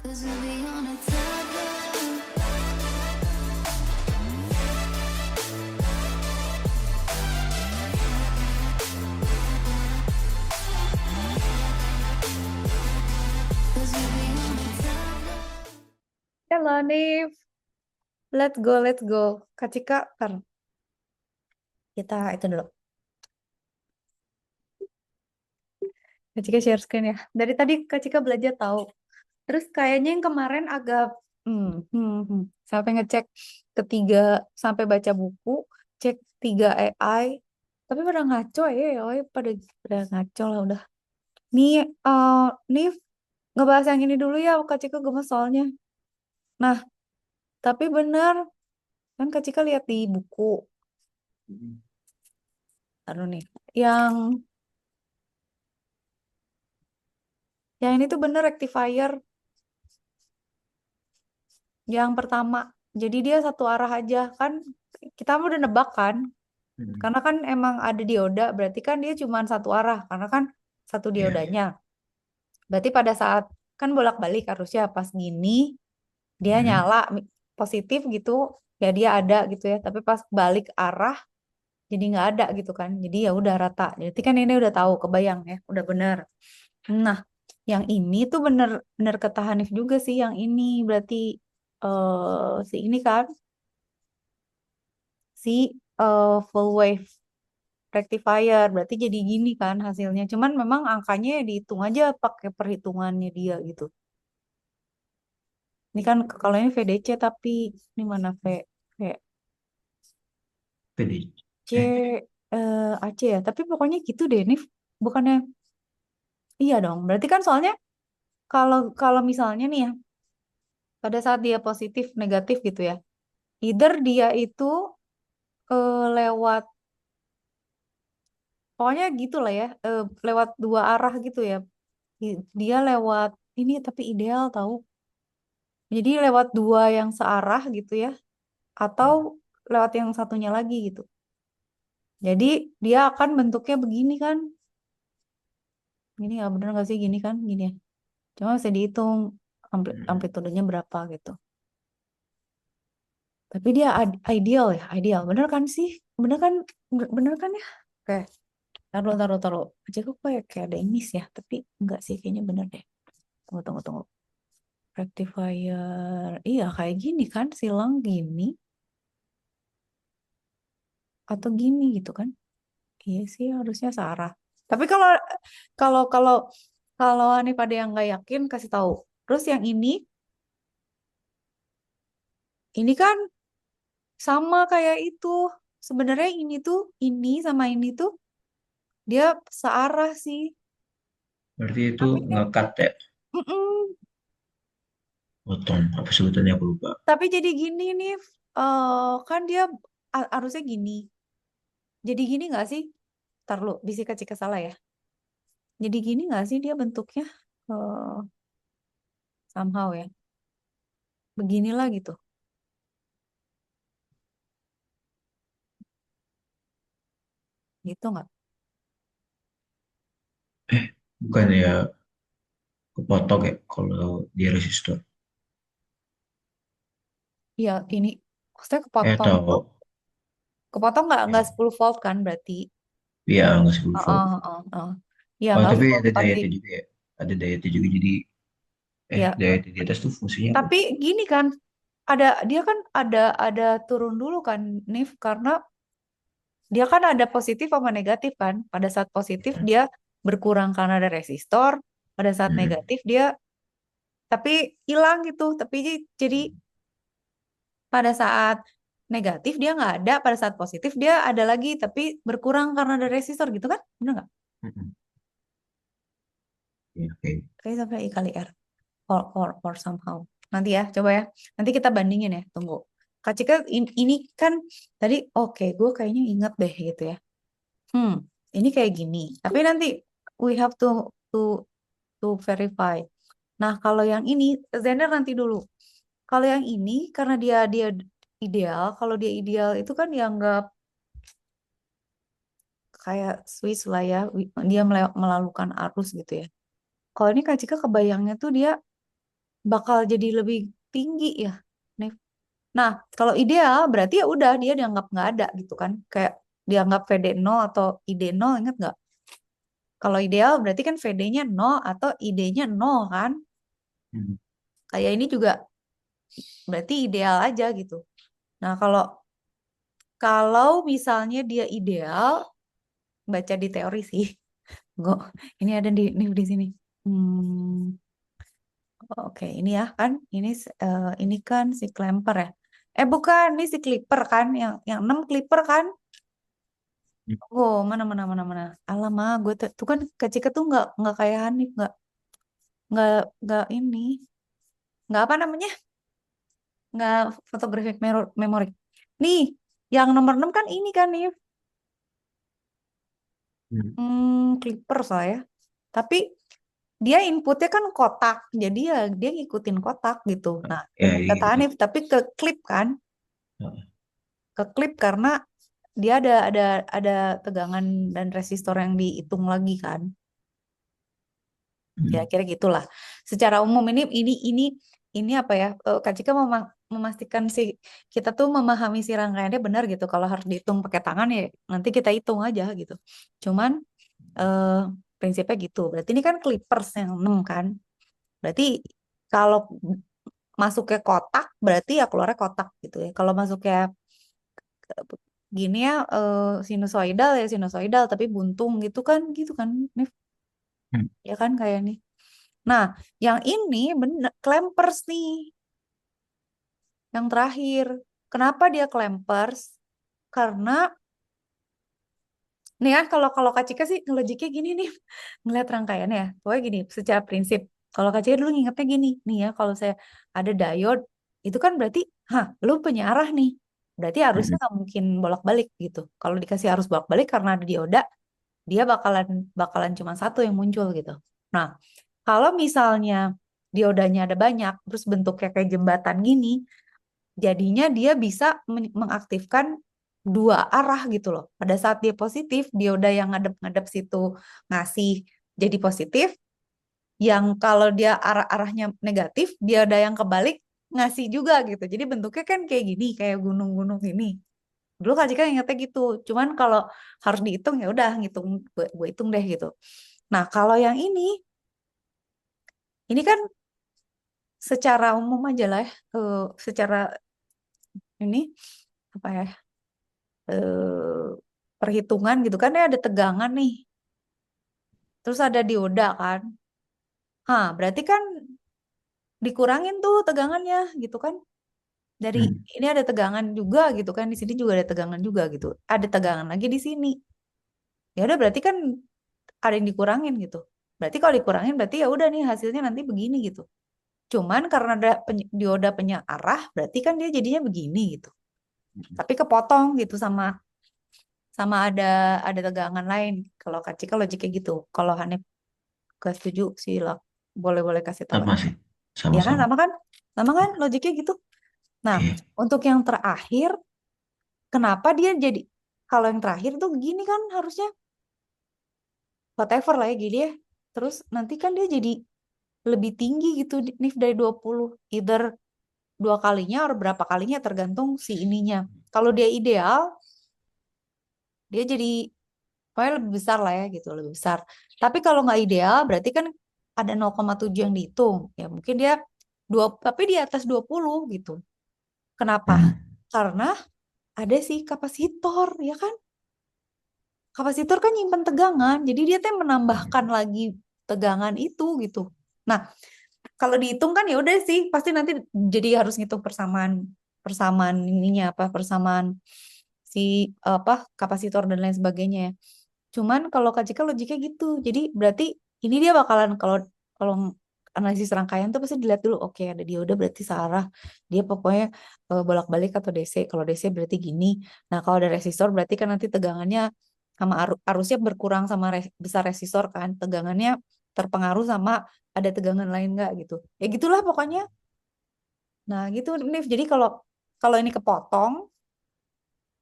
'Cause we'll be on a tightrope. Halo Nif, let's go. Kak Cika, ntar kita itu dulu. Kak Cika share screen ya. Dari tadi Kak Cika belajar tahu. Terus kayaknya yang kemarin agak sampai ngecek ketiga, sampai baca buku, cek 3 AI, tapi pada ngaco ya, pada ngaco lah udah. Nih, Nif, ngebahas yang ini dulu ya, Kak Cika gemes soalnya. Nah, tapi bener, kan Kak Cika lihat di buku, aduh nih, yang ini tuh bener rectifier yang pertama. Jadi dia satu arah aja kan. Kita udah nebak kan. Karena kan emang ada dioda, berarti kan dia cuma satu arah. Karena kan satu Iya. diodanya. Berarti pada saat kan bolak-balik harusnya pas gini dia Hmm. nyala positif gitu, ya dia ada gitu ya. Tapi pas balik arah jadi nggak ada gitu kan. Jadi ya udah rata. Jadi kan ini udah tahu, kebayang ya, udah bener. Nah, yang ini tuh bener kata Hanif juga sih, yang ini berarti si ini kan, si full wave rectifier, berarti jadi gini kan hasilnya. Cuman memang angkanya ya dihitung aja pakai perhitungannya dia gitu. Ini kan kalau ini VDC, tapi ini mana V Pede. C Eh, AC ya. Tapi pokoknya gitu deh, Nif. Bukannya iya dong. Berarti kan soalnya kalau kalau misalnya nih ya, pada saat dia positif negatif gitu ya. Either dia itu lewat, pokoknya gitu lah ya, lewat dua arah gitu ya. Dia lewat ini tapi ideal tahu. Jadi lewat dua yang searah gitu ya, atau lewat yang satunya lagi gitu. Jadi dia akan bentuknya begini kan? Gini nggak, bener nggak sih gini kan? Gini ya. Cuma bisa dihitung amplitudenya berapa gitu. Tapi dia ideal ya, ideal. Bener kan sih? Bener kan? Bener kan ya? Oke. Taruh. Aja kok kayak ada yang miss ya. Tapi enggak sih, kayaknya bener deh. Tunggu. Rectifier. Iya kayak gini kan, silang gini. Atau gini gitu kan. Iya sih harusnya searah. Tapi kalau kalau kalau kalau nih pada yang nggak yakin kasih tahu. Terus yang ini kan sama kayak itu. Sebenarnya ini tuh, ini sama ini tuh dia searah sih. berarti itu Tapi kan, ngekat ya, mm-mm. potong apa sebutannya aku lupa. Tapi jadi gini nih, kan dia harusnya gini. Jadi gini nggak sih? Ntar lu, bisik kecil salah ya. Jadi gini nggak sih dia bentuknya? eh Somehow ya. Beginilah gitu. Gitu nggak? Bukan ya, kepotong ya kalau dia resistor. Iya, ini maksudnya kepotong tuh. Atau Kepotong ya, nggak 10 volt kan berarti. ya nggak 10 volt. Iya Oh nggak tapi 10 ada volt daya T sih. juga ya, ada daya T juga jadi Ya, daya T di atas tuh fungsinya apa? tapi gini kan, dia kan ada turun dulu kan, Nif, karena dia kan ada positif sama negatif kan. Pada saat positif Ya. dia berkurang karena ada resistor, pada saat Hmm. negatif dia tapi hilang gitu. Tapi jadi pada saat negatif dia nggak ada, pada saat positif dia ada lagi, tapi berkurang karena ada resistor gitu kan? Bener nggak? Hmm. Ya, oke. Kayak sampai I kali R. Or somehow. Nanti ya, coba ya. Nanti kita bandingin ya. Tunggu. Kak Cika, ini kan tadi oke, gue kayaknya inget deh gitu ya. Hmm, ini kayak gini. Tapi nanti we have to to verify. Nah, kalau yang ini, Zender nanti dulu. Kalau yang ini, karena dia ideal, kalau dia ideal itu kan dianggap kayak Swiss lah ya, dia melalukan arus gitu ya. Kalau ini Kak Cika kebayangnya tuh dia bakal jadi lebih tinggi ya, Nif. Nah, kalau ideal berarti ya udah dia dianggap nggak ada gitu kan. Kayak dianggap VD 0 atau ID 0, ingat nggak? Kalau ideal berarti kan VD-nya 0 atau ID-nya 0 kan. Hmm. Kayak ini juga berarti ideal aja gitu. Nah, kalau kalau misalnya dia ideal, baca di teori sih. Nggak, ini ada di sini. Hmm, oke, ini ya kan, ini kan si Clamper ya. Bukan, ini si Clipper kan, yang 6 Clipper kan. Oh, mana mana mana mana. Alamak, gue tuh kan Kak tuh nggak kayak Hanif, nggak ini, nggak apa namanya, nggak photographic memory. Nih, yang nomor 6 kan ini kan nih, Hmm. Clipper saya. Tapi dia inputnya kan kotak, jadi ya dia ngikutin kotak gitu. Nah, Ya, benar kata gitu. Hanif, tapi ke klip kan, Heeh. ke klip karena dia ada tegangan dan resistor yang dihitung lagi kan. Hmm. Kira-kira gitulah. Secara umum ini apa ya? Kak Cika memastikan sih kita tuh memahami si rangkaiannya benar gitu. Kalau harus dihitung pakai tangan ya nanti kita hitung aja gitu. Cuman eh, prinsipnya gitu. Berarti ini kan clippers yang 6 kan. Berarti kalau masuk ke kotak berarti ya keluarnya kotak gitu ya. Kalau masuk ke gini ya sinusoidal ya sinusoidal tapi buntung gitu kan Nif? Hmm. Ya kan kayak nih. Nah, yang ini bener clampers nih, yang terakhir. Kenapa dia clampers? Karena nih kan kalau kalau Kak Cika sih logiknya gini nih, ngeliat rangkaiannya ya. Pokoknya gini, secara prinsip. Kalau Kak Cika dulu ngingetnya gini, nih ya kalau saya ada diode, itu kan berarti, lu penyarah nih. Berarti arusnya Hmm. nggak mungkin bolak-balik gitu. Kalau dikasih arus bolak-balik karena ada dioda, dia bakalan bakalan cuma satu yang muncul gitu. Nah, kalau misalnya diodanya ada banyak, terus bentuknya kayak jembatan gini, jadinya dia bisa mengaktifkan dua arah gitu loh. Pada saat dia positif, dioda yang ngadep-ngadep situ ngasih jadi positif, yang kalau dia arahnya negatif, dioda yang kebalik ngasih juga gitu. Jadi bentuknya kan kayak gini, kayak gunung-gunung ini. Dulu Kak Cika ingetnya gitu. Cuman kalau harus dihitung ya udah ngitung, gue hitung deh gitu. Nah, kalau yang ini kan secara umum aja lah ya, secara ini apa ya, eh, perhitungan gitu kan ya ada tegangan nih, terus ada dioda kan, berarti kan dikurangin tuh tegangannya gitu kan, dari Hmm. ini ada tegangan juga gitu kan, di sini juga ada tegangan juga gitu, ada tegangan lagi di sini, ya udah berarti kan ada yang dikurangin gitu, berarti kalau dikurangin berarti ya udah nih hasilnya nanti begini gitu, cuman karena ada dioda penyearah berarti kan dia jadinya begini gitu, tapi kepotong gitu sama sama ada tegangan lain. Kalau Kak Cika logiknya gitu. Kalau Hanif gak setuju sih lah. Boleh-boleh kasih tahu Sama aja. sih. Ya kan, Sama-sama. sama kan? Sama kan logiknya gitu. Nah, Iya. untuk yang terakhir, kenapa dia jadi kalau yang terakhir tuh gini kan harusnya whatever lah ya gini ya. Terus nanti kan dia jadi lebih tinggi gitu nih dari 20. Either dua kalinya atau berapa kalinya tergantung si ininya. Kalau dia ideal, dia jadi pokoknya lebih besar lah ya gitu, lebih besar. Tapi kalau nggak ideal, berarti kan ada 0,7 yang dihitung. Ya mungkin dia tapi di atas 20 gitu. Kenapa? Hmm. Karena ada sih kapasitor, ya kan? Kapasitor kan nyimpen tegangan, jadi dia tuh menambahkan lagi tegangan itu gitu. Nah, kalau dihitung kan ya udah sih, pasti nanti jadi harus ngitung persamaan persamaan ininya apa persamaan si apa kapasitor dan lain sebagainya ya. Cuman kalau Kak Cika logiknya gitu. Jadi berarti ini dia bakalan kalau kalau analisis rangkaian tuh pasti dilihat dulu. Oke, ada dioda berarti searah. Dia pokoknya bolak-balik atau DC. Kalau DC berarti gini. Nah, kalau ada resistor berarti kan nanti tegangannya sama arusnya berkurang sama besar resistor kan. Tegangannya terpengaruh sama ada tegangan lain nggak gitu. Ya gitulah pokoknya. Nah, gitu Nif. Jadi kalau kalau ini kepotong,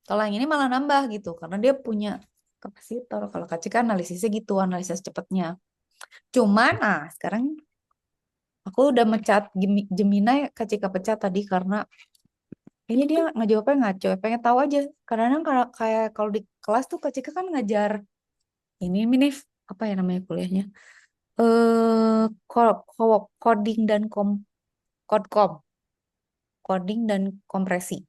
kalau yang ini malah nambah gitu karena dia punya kapasitor. Kalau Kak Cika analisisnya gitu, analisis cepatnya. Cuman, sekarang Aku udah mecat Gemini, Kak Cika pecat tadi karena ini dia ngejawabnya ngaco, pengen tahu aja. Kadang-kadang kalau kayak kalau di kelas tuh Kak Cika kan ngajar ini apa ya namanya kuliahnya? Coding dan codecom, coding dan kompresi.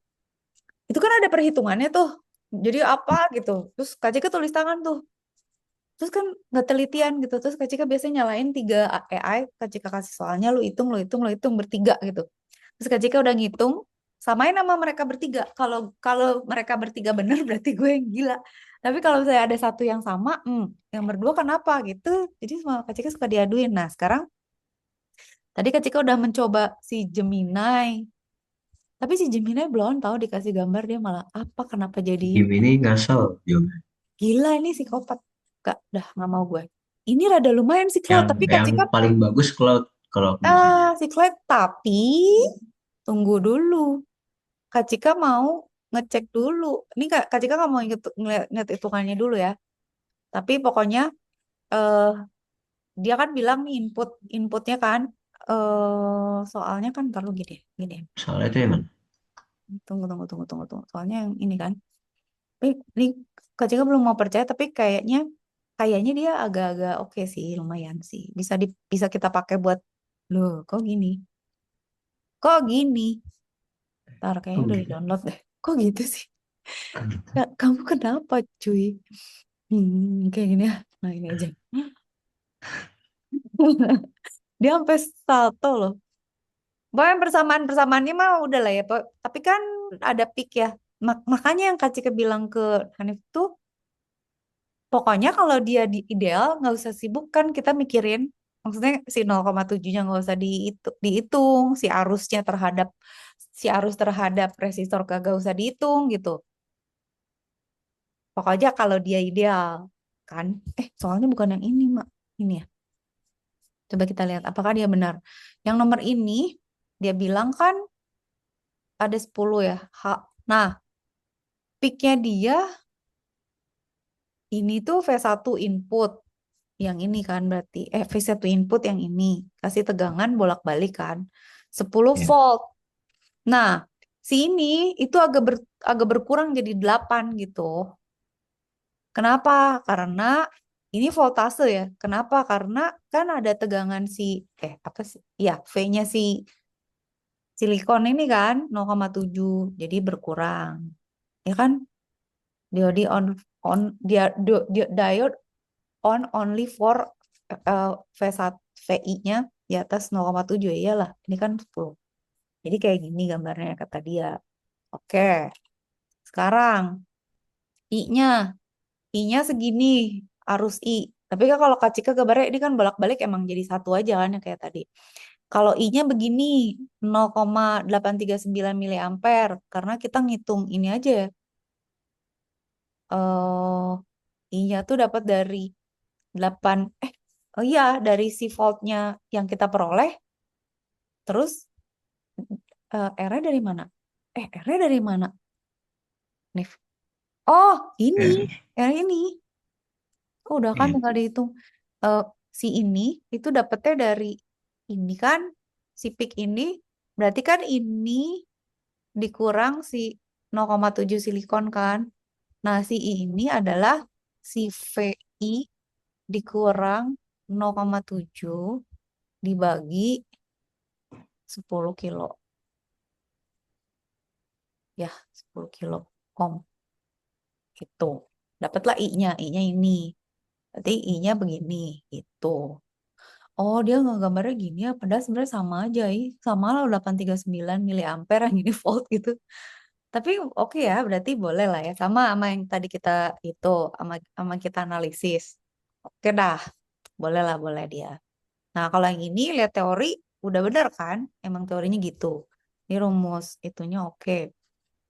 Itu kan ada perhitungannya tuh. Jadi apa gitu. Terus Kak Cika tulis tangan tuh. Terus kan nggak telitian gitu. Terus Kak Cika biasanya nyalain 3 AI. Kak Cika kasih soalnya lu hitung bertiga gitu. Terus Kak Cika udah ngitung, samain sama mereka bertiga. Kalau kalau mereka bertiga bener berarti gue yang gila. Tapi kalau saya ada satu yang sama, yang berdua kenapa gitu. Jadi sama Kak Cika suka diaduin. Nah sekarang tadi Kak Cika udah mencoba si Gemini. Tapi si Gemini belum tahu dikasih gambar dia malah apa kenapa jadi Game ini ngasal juga. gila ini psikopat. Gak, dah nggak mau gue. Ini rada lumayan sih Cloud, Yang tapi Kak yang Cika paling bagus Cloud kalau aku biasanya. si Cloud tapi tunggu dulu. Kak Cika mau ngecek dulu. Ini Kak Cika nggak mau ngeliat hitungannya dulu ya. Tapi pokoknya eh dia kan bilang nih inputnya kan soalnya kan perlu gini gini. Soalnya itu emang Tunggu. Soalnya yang ini kan. Tapi ini Kak Cika belum mau percaya tapi kayaknya dia agak-agak oke sih, lumayan sih. Bisa kita pakai buat loh, kok gini? Kok gini? Ntar kayaknya oh udah gitu. di-download deh. Kok gitu sih? Kamu kenapa, cuy? Kayak gini ya. Nah, ini aja. Dia sampai salto loh. Bahkan persamaan-persamaannya mah udah lah ya, Pak. Tapi kan ada peak ya. Makanya yang Kak Cika bilang ke Hanif tuh, pokoknya kalau dia di ideal, nggak usah sibuk kan kita mikirin. Maksudnya si 0,7-nya nggak usah dihitung, si arus terhadap resistor kagak usah dihitung gitu. Pokoknya kalau dia ideal, kan? Soalnya bukan yang ini, Mak. Ini ya. Coba kita lihat apakah dia benar. Yang nomor ini dia bilang kan ada 10 ya. Nah, peaknya dia ini tuh V1 input. Yang ini kan berarti V1 input yang ini. Kasih tegangan bolak-balik kan. 10 Ya. volt. Nah, si ini itu agak berkurang jadi 8 gitu. Kenapa? Karena ini voltase ya. Kenapa? Karena kan ada tegangan apa sih? Ya, V-nya si silikon ini kan 0,7 jadi berkurang. Ya kan? Diode on diode on only for V1 VI-nya di atas 0,7 ya iyalah. Ini kan 10. Jadi kayak gini gambarnya kata dia. Oke. Sekarang I-nya I-nya segini arus I. Tapi kan kalau Kak Cika gambarnya ini kan bolak-balik emang jadi satu aja kan yang kayak tadi. Kalau I-nya begini 0,839 miliampere karena kita ngitung ini aja ya. I-nya tuh dapat dari 8 oh iya dari si voltnya yang kita peroleh terus R-nya dari mana? R-nya dari mana? Nih. Oh, ini. Ya. R ini. Oh, udah kan Ya. tinggal dihitung. Eh, si ini itu dapetnya dari ini kan si peak ini berarti kan ini dikurang si 0,7 silikon kan. Nah, si ini adalah si VI dikurang 0,7 dibagi 10 kilo. Ya, 10 kilo ohm. Gitu. Dapatlah I-nya. I-nya ini. Berarti I-nya begini. Gitu. Oh, dia nggak gambarnya gini ya. Padahal sebenarnya sama aja. Sama lah 839 miliampere yang ini volt gitu. Tapi oke ya, berarti boleh lah ya. Sama yang tadi kita itu, sama kita analisis. Oke dah, boleh lah, boleh dia. Nah, kalau yang ini lihat teori, udah benar kan? Emang teorinya gitu. Ini rumus, itunya oke.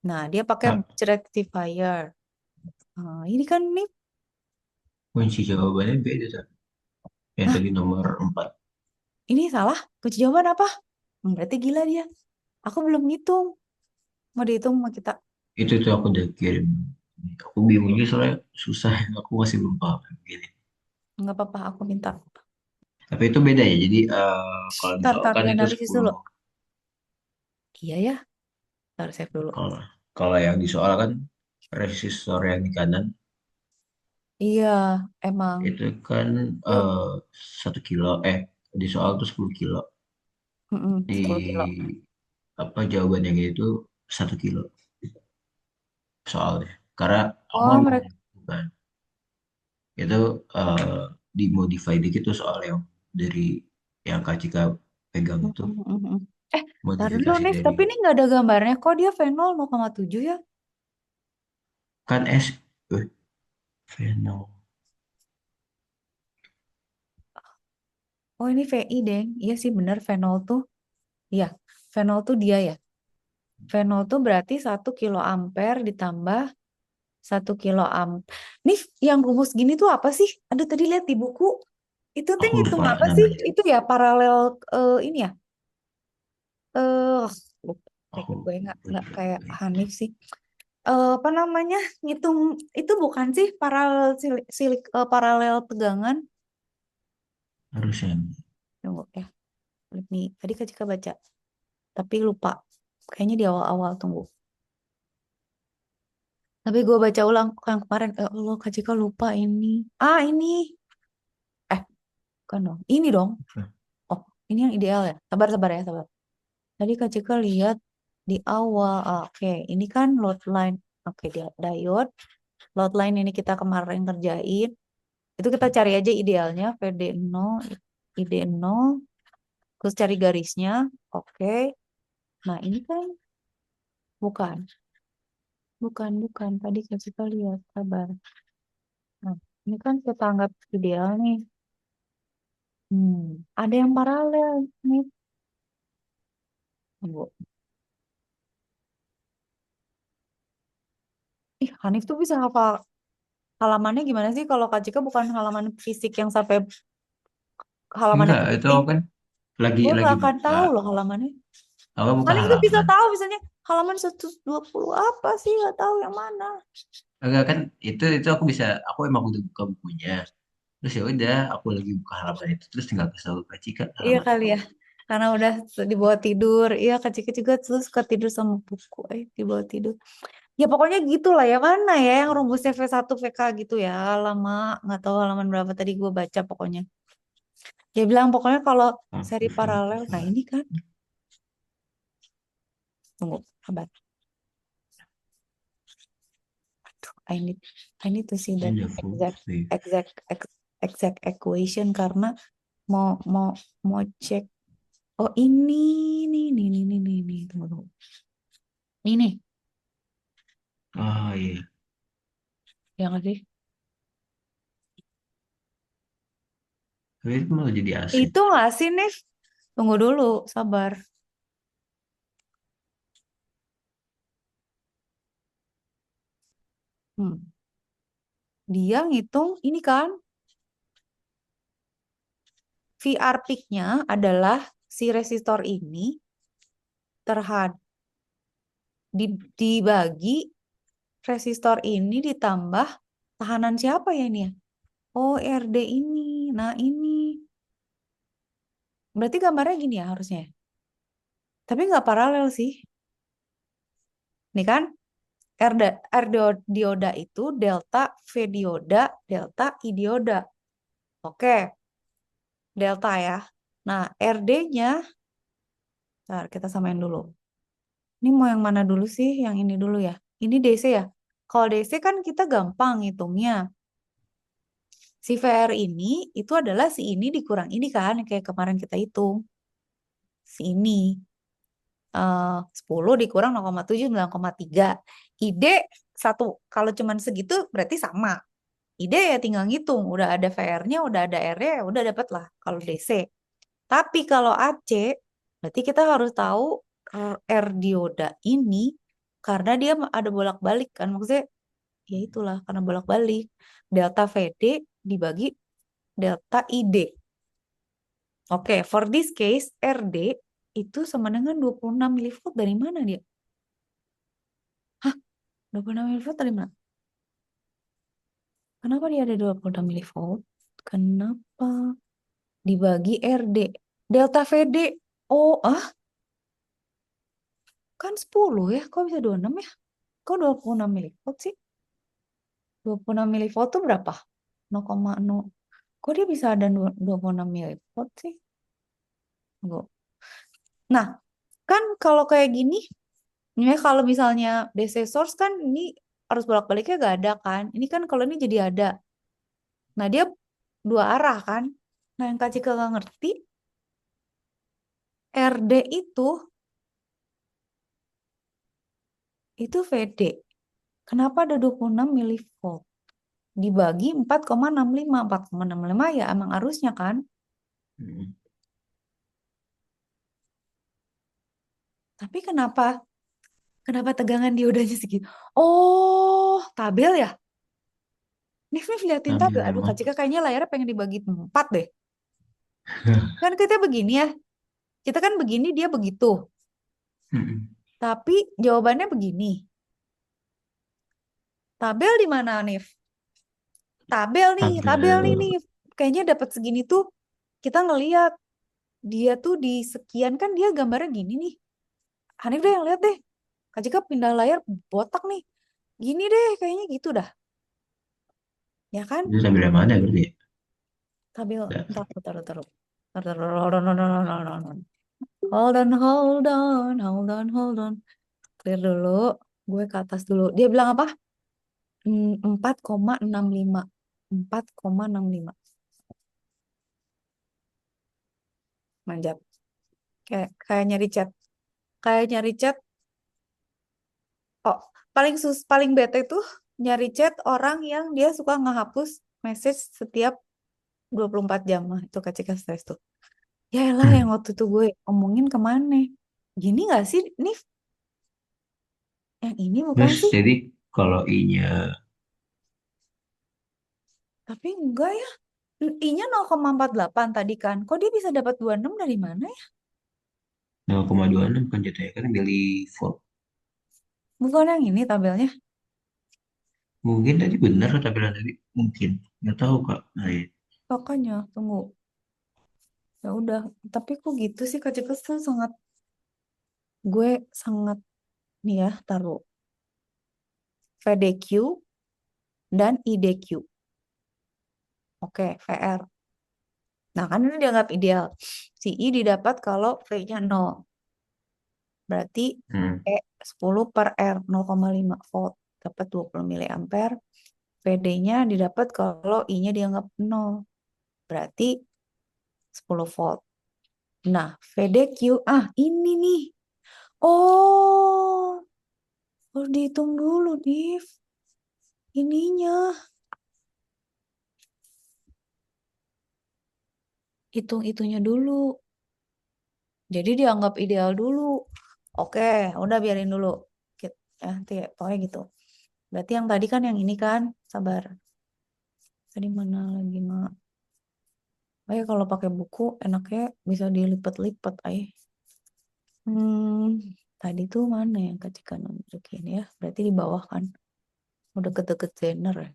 Nah, dia pakai Nah, batch rectifier. Ini kan nih, kunci jawabannya beda tuh. Yang hah, tadi nomor 4. ini salah. Kunci jawaban apa? Berarti gila dia. Aku belum ngitung. Mau dihitung sama kita. Itu tuh aku udah kirim. Aku bingung juga soalnya susah. Aku masih belum paham begini. Nggak apa-apa, aku minta. Tapi itu beda ya. Jadi kalau di Tar, soal tar, kan itu dianalisis dulu. 10. Iya ya, tar save dulu. Kalau kalau yang di soal kan resistor yang di kanan Iya, emang. itu kan Tuh, 1 kilo. Di soal tuh 10 kilo. 10 kilo. Di apa jawaban yang itu 1 kilo soalnya. Karena aku Oh, nggak mau mereka. bukan itu dimodify dikit tuh soal yang dari yang Kak Cika pegang Mm, itu mm, mm, mm. Eh, tar dulu, modifikasi Nif. dari Tapi ini nggak ada gambarnya. Kok dia Venol 0,7 ya? kan eh, Venom. Oh, ini VI, deng. Iya sih, bener. Venol tuh. Iya, Venol tuh dia ya. Venol tuh berarti 1 kilo ampere ditambah 1 kilo ampere. Nih, yang rumus gini tuh apa sih? Aduh, tadi lihat di buku. Itu tuh Aku ngitung lupa apa sih? namanya. Itu ya paralel ini ya. Eh, lupa. Aku Gue nggak lupa kayak juga itu. Hanif sih. Apa namanya? Ngitung itu bukan sih paralel paralel tegangan? Harusnya. Tunggu ya. Tadi Kak Cika baca, tapi lupa. Kayaknya di awal-awal tunggu. Tapi gue baca ulang yang kemarin. Allah, Kak Cika lupa ini. Ah, ini. Eh, kan dong. Ini dong. Oh, ini yang ideal ya. Sabar, sabar ya, sabar. Tadi Kak Cika lihat di awal. Oke, ini kan load line. Oke, dia diode. Load line ini kita kemarin kerjain. Itu kita cari aja idealnya. VD 0, ID 0. Terus cari garisnya. Oke. Nah, ini kan bukan. Bukan, bukan. Tadi Kak Cika lihat. Sabar. Nah, ini kan kita anggap ideal nih. Ada yang paralel nih. Tunggu. Ih, Hanif tuh bisa hafal halamannya gimana sih kalau Kak Cika bukan halaman fisik yang sampai halamannya Enggak, itu keriting. aku kan lagi Gue lagi nggak akan buka. tahu loh halamannya. Aku buka Hanif tuh bisa halaman. tahu misalnya halaman 120 apa sih, nggak tahu yang mana. Enggak kan itu aku emang udah buka bukunya. Terus ya udah, aku lagi buka halaman itu terus tinggal kasih tahu Kak Cika Iya halaman kali apa. ya. Karena udah dibawa tidur. Iya, Kak Cika juga tuh suka tidur sama buku. Dibawa tidur. Ya pokoknya gitu lah ya. Mana ya yang rumusnya V1 VK gitu ya. Lama. Nggak tahu halaman berapa tadi gue baca pokoknya. Dia bilang pokoknya kalau seri paralel. Nah ini kan. Tunggu. Sabar. I need I need to see that Ini the full exact wave. exact exact equation karena mau mau mau cek. Oh ini nih. Tunggu, tunggu. Ini Oh iya. yang nggak sih? Tapi itu malah jadi AC. Itu nggak sih, Nif? Tunggu dulu, sabar. Hmm. Dia ngitung ini kan, VR peak-nya adalah si resistor ini terhad dibagi resistor ini ditambah tahanan siapa ya ini ya? Oh, RD ini. Nah, ini. Berarti gambarnya gini ya harusnya. Tapi nggak paralel sih. Nih kan, R dioda itu delta V dioda, delta I dioda. Oke, delta ya. Nah, RD-nya, ntar kita samain dulu. Ini mau yang mana dulu sih? Yang ini dulu ya. Ini DC ya. Kalau DC kan kita gampang hitungnya. Si VR ini itu adalah si ini dikurang ini kan, yang kayak kemarin kita hitung. Si ini. 10 dikurang 0,7, 9,3. Ide satu. Kalau cuman segitu berarti sama. Ide ya tinggal ngitung. Udah ada VR-nya, udah ada R-nya, ya udah dapet lah kalau DC. Tapi kalau AC, berarti kita harus tahu R dioda ini karena dia ada bolak-balik kan. Maksudnya ya itulah karena bolak-balik. Delta VD dibagi delta ID. Oke, for this case RD itu sama dengan 26 milivolt dari mana dia? Hah, 26 milivolt dari mana? Kenapa dia ada 26 milivolt? Kenapa? dibagi RD. Delta VD. Oh, kan 10 ya. Kok bisa 26 ya? Kok 26 milivolt sih? 26 milivolt tuh berapa? 0,0. Kok dia bisa ada 26 milivolt sih? Tunggu. Nah, kan kalau kayak gini, ya kalau misalnya DC source kan ini harus bolak-baliknya gak ada kan? Ini kan kalau ini jadi ada. Nah, dia dua arah kan? Nah, yang Kak Cika gak ngerti, RD itu VD. Kenapa ada 26 milivolt? Dibagi 4,65. 4,65 ya emang arusnya kan? Hmm. Tapi kenapa tegangan diodanya segitu? Oh, tabel ya? Nih liatin Ambil tabel. Aduh, Kak memang. Cika kayaknya layarnya pengen dibagi 4 deh. Kan kita begini ya. Kita kan begini, dia begitu. Hmm. Tapi jawabannya begini. Tabel di mana, Nif? Tabel nih, Tabel. Nif. Kayaknya dapat segini tuh kita ngeliat dia tuh di sekian kan dia gambarnya gini nih. Hanif deh yang lihat deh. Kak Cika pindah layar botak nih. Gini deh, kayaknya gitu dah. Ya kan? Itu tabel yang mana berarti? Tabel, Ya. ntar, ntar, ntar. Ntar, ntar, hold on, hold on, hold on, hold on. Hold on, hold on, hold on, hold on. Clear dulu. Gue ke atas dulu. Dia bilang apa? 4,65. 4,65. Manjat. Kayak nyari chat. Kayak nyari chat. Oh, paling bete tuh nyari chat orang yang dia suka ngehapus message setiap 24 jam. Nah, itu Kak stres tuh. Ya elah yang waktu itu gue omongin kemana? Gini gak sih? Ini yang ini bukan Terus sih? jadi kalau I-nya Tapi enggak ya. I-nya 0,48 tadi kan. Kok dia bisa dapat 26 dari mana ya? 0,26 kan jatuhnya kan milivolt. Bukan yang ini tabelnya. Mungkin tadi benar tampilan tadi. Mungkin. Nggak tahu Kak. Nah, ya. Makanya, tunggu. Ya udah. Tapi kok gitu sih Kak Cika tuh gue sangat nih ya taruh VDQ dan IDQ. Oke, VR. Nah, kan ini dianggap ideal. Si I didapat kalau V-nya 0. Berarti Hmm. E 10 per R 0,5 volt. Dapat 20 miliampere. PD-nya didapat kalau I-nya dianggap 0. Berarti 10 volt. Nah, VDQ. Ini nih. Oh, harus dihitung dulu, Div. Ininya. Hitung itunya dulu. Jadi dianggap ideal dulu. Oke, udah biarin dulu. Nanti ya, pokoknya gitu. Berarti yang tadi kan yang ini kan, sabar. Tadi mana lagi, Mak? Kalau pakai buku enaknya bisa dilipat-lipat, Hmm, tadi tuh mana yang Kak nunjukin ya? Berarti di bawah kan. Udah deket-deket Zener ya.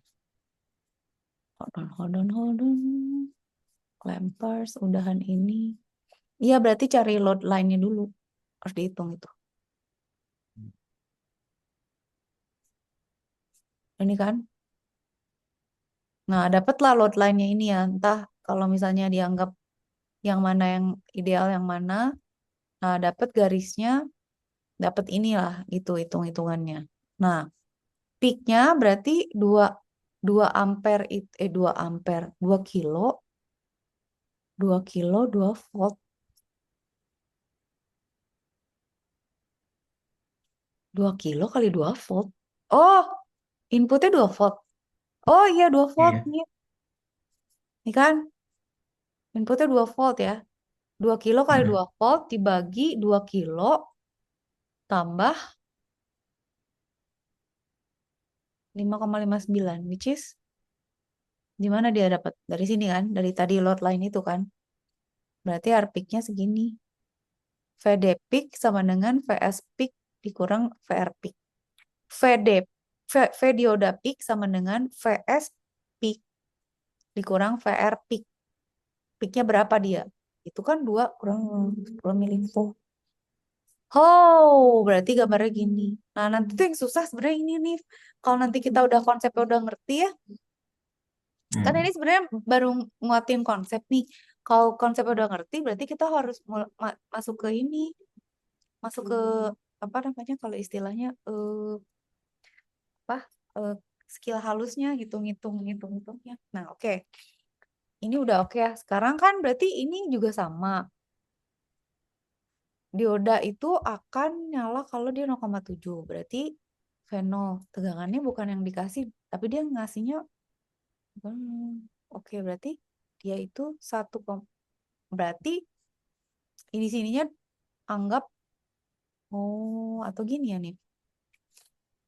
Hold on. Clampers, udahan ini. Iya, berarti cari load line-nya dulu. Harus dihitung itu. Ini kan. Nah, dapatlah load line-nya ini ya. Entah kalau misalnya dianggap yang mana yang ideal, yang mana. Nah, dapat garisnya, dapat inilah gitu hitung-hitungannya. Nah, peak-nya berarti 2 ampere 2 ampere, 2 kilo, 2 kilo, 2 volt. 2 kilo kali 2 volt. Oh, inputnya 2 volt. Oh iya 2 volt Iya. nih. Ini kan inputnya 2 volt ya. 2 kilo kali Hmm. 2 volt dibagi 2 kilo tambah 5,59, which is di mana dia dapat? Dari sini kan, dari tadi load line itu kan. Berarti R peak-nya segini. VD peak sama dengan VS peak dikurang VR peak. VD V dioda peak sama dengan VS peak dikurang VR peak. peaknya berapa dia. Itu kan 2 kurang 10 milivolt. Oh, berarti gambarnya gini. Nah, nanti tuh yang susah sebenarnya ini nih. Kalau nanti kita udah konsepnya udah ngerti ya, kan Hmm. ini sebenarnya baru nguatin konsep nih. Kalau konsepnya udah ngerti, berarti kita harus masuk ke ini, masuk ke apa namanya kalau istilahnya apa eh, skill halusnya gitu, ngitung-ngitungnya. Nah, oke. Ini udah oke ya. Sekarang kan berarti ini juga sama. Dioda itu akan nyala kalau dia 0,7. Berarti V0. Tegangannya bukan yang dikasih, tapi dia ngasihnya. Oke, berarti dia itu berarti ini sininya anggap atau gini ya nih.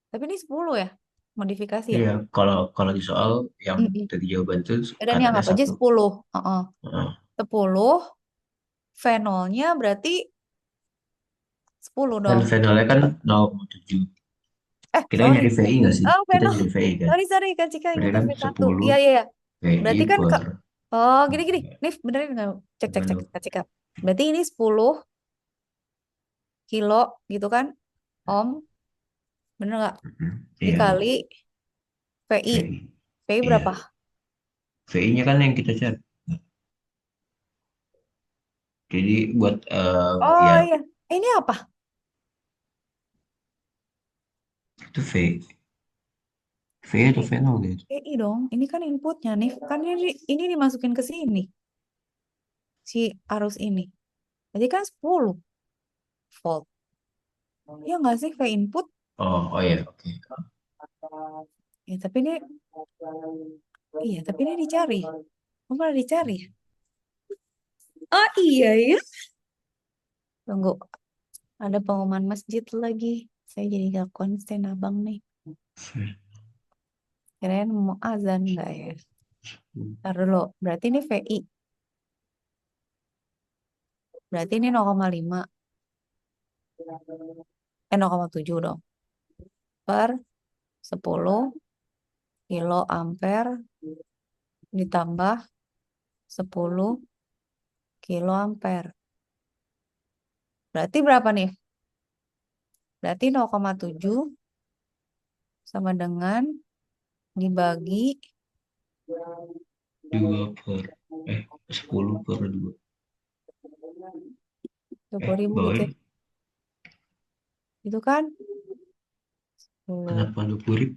Tapi ini 10 ya, modifikasi ya. Iya, kalau kalau di soal yang Mm-mm. tadi jawaban itu Dan kan yang ada apa aja satu. 10. Heeh. Heeh. 10 V0-nya berarti 10 Kan dong. finalnya kan 0,7. Kita Sorry. nyari VI nggak sih? Oh, Kita V0. nyari VI kan? Sorry, Kak Cika Berarti ingetnya kan V1. 10 Iya, iya, iya. VI Berarti kan per oh, gini-gini. Nih, benerin nggak? Cek, cek, cek, gimana? Kak Cika. Berarti ini 10 kilo gitu kan? Ohm, bener nggak? Mhm. Iya, Dikali VI. VI. VI Iya, berapa? VI-nya kan yang kita cari. Jadi buat Oh, ya iya. Ini apa? itu VI atau V0 gitu. VI dong. Ini kan inputnya nih. Kan ini dimasukin ke sini. Si arus ini. Jadi kan 10 volt. Ya nggak sih? V input. Oh, oh ya, oke. Ya, tapi ini, iya, tapi ini dicari. Oh, malah dicari. Oh, iya, ya. Tunggu. Ada pengumuman masjid lagi. Saya jadi gak konsen abang nih. Kirain mau azan nggak ya? Ntar dulu. Berarti ini VI. Berarti ini 0,5. 0,7 dong. Per 10 kilo ampere ditambah 10 kilo ampere. Berarti berapa nih? Berarti 0,7 sama dengan dibagi 2 per 10 per 2. 20.000 gitu ya. Bawain Itu kan 10. kenapa 20.000?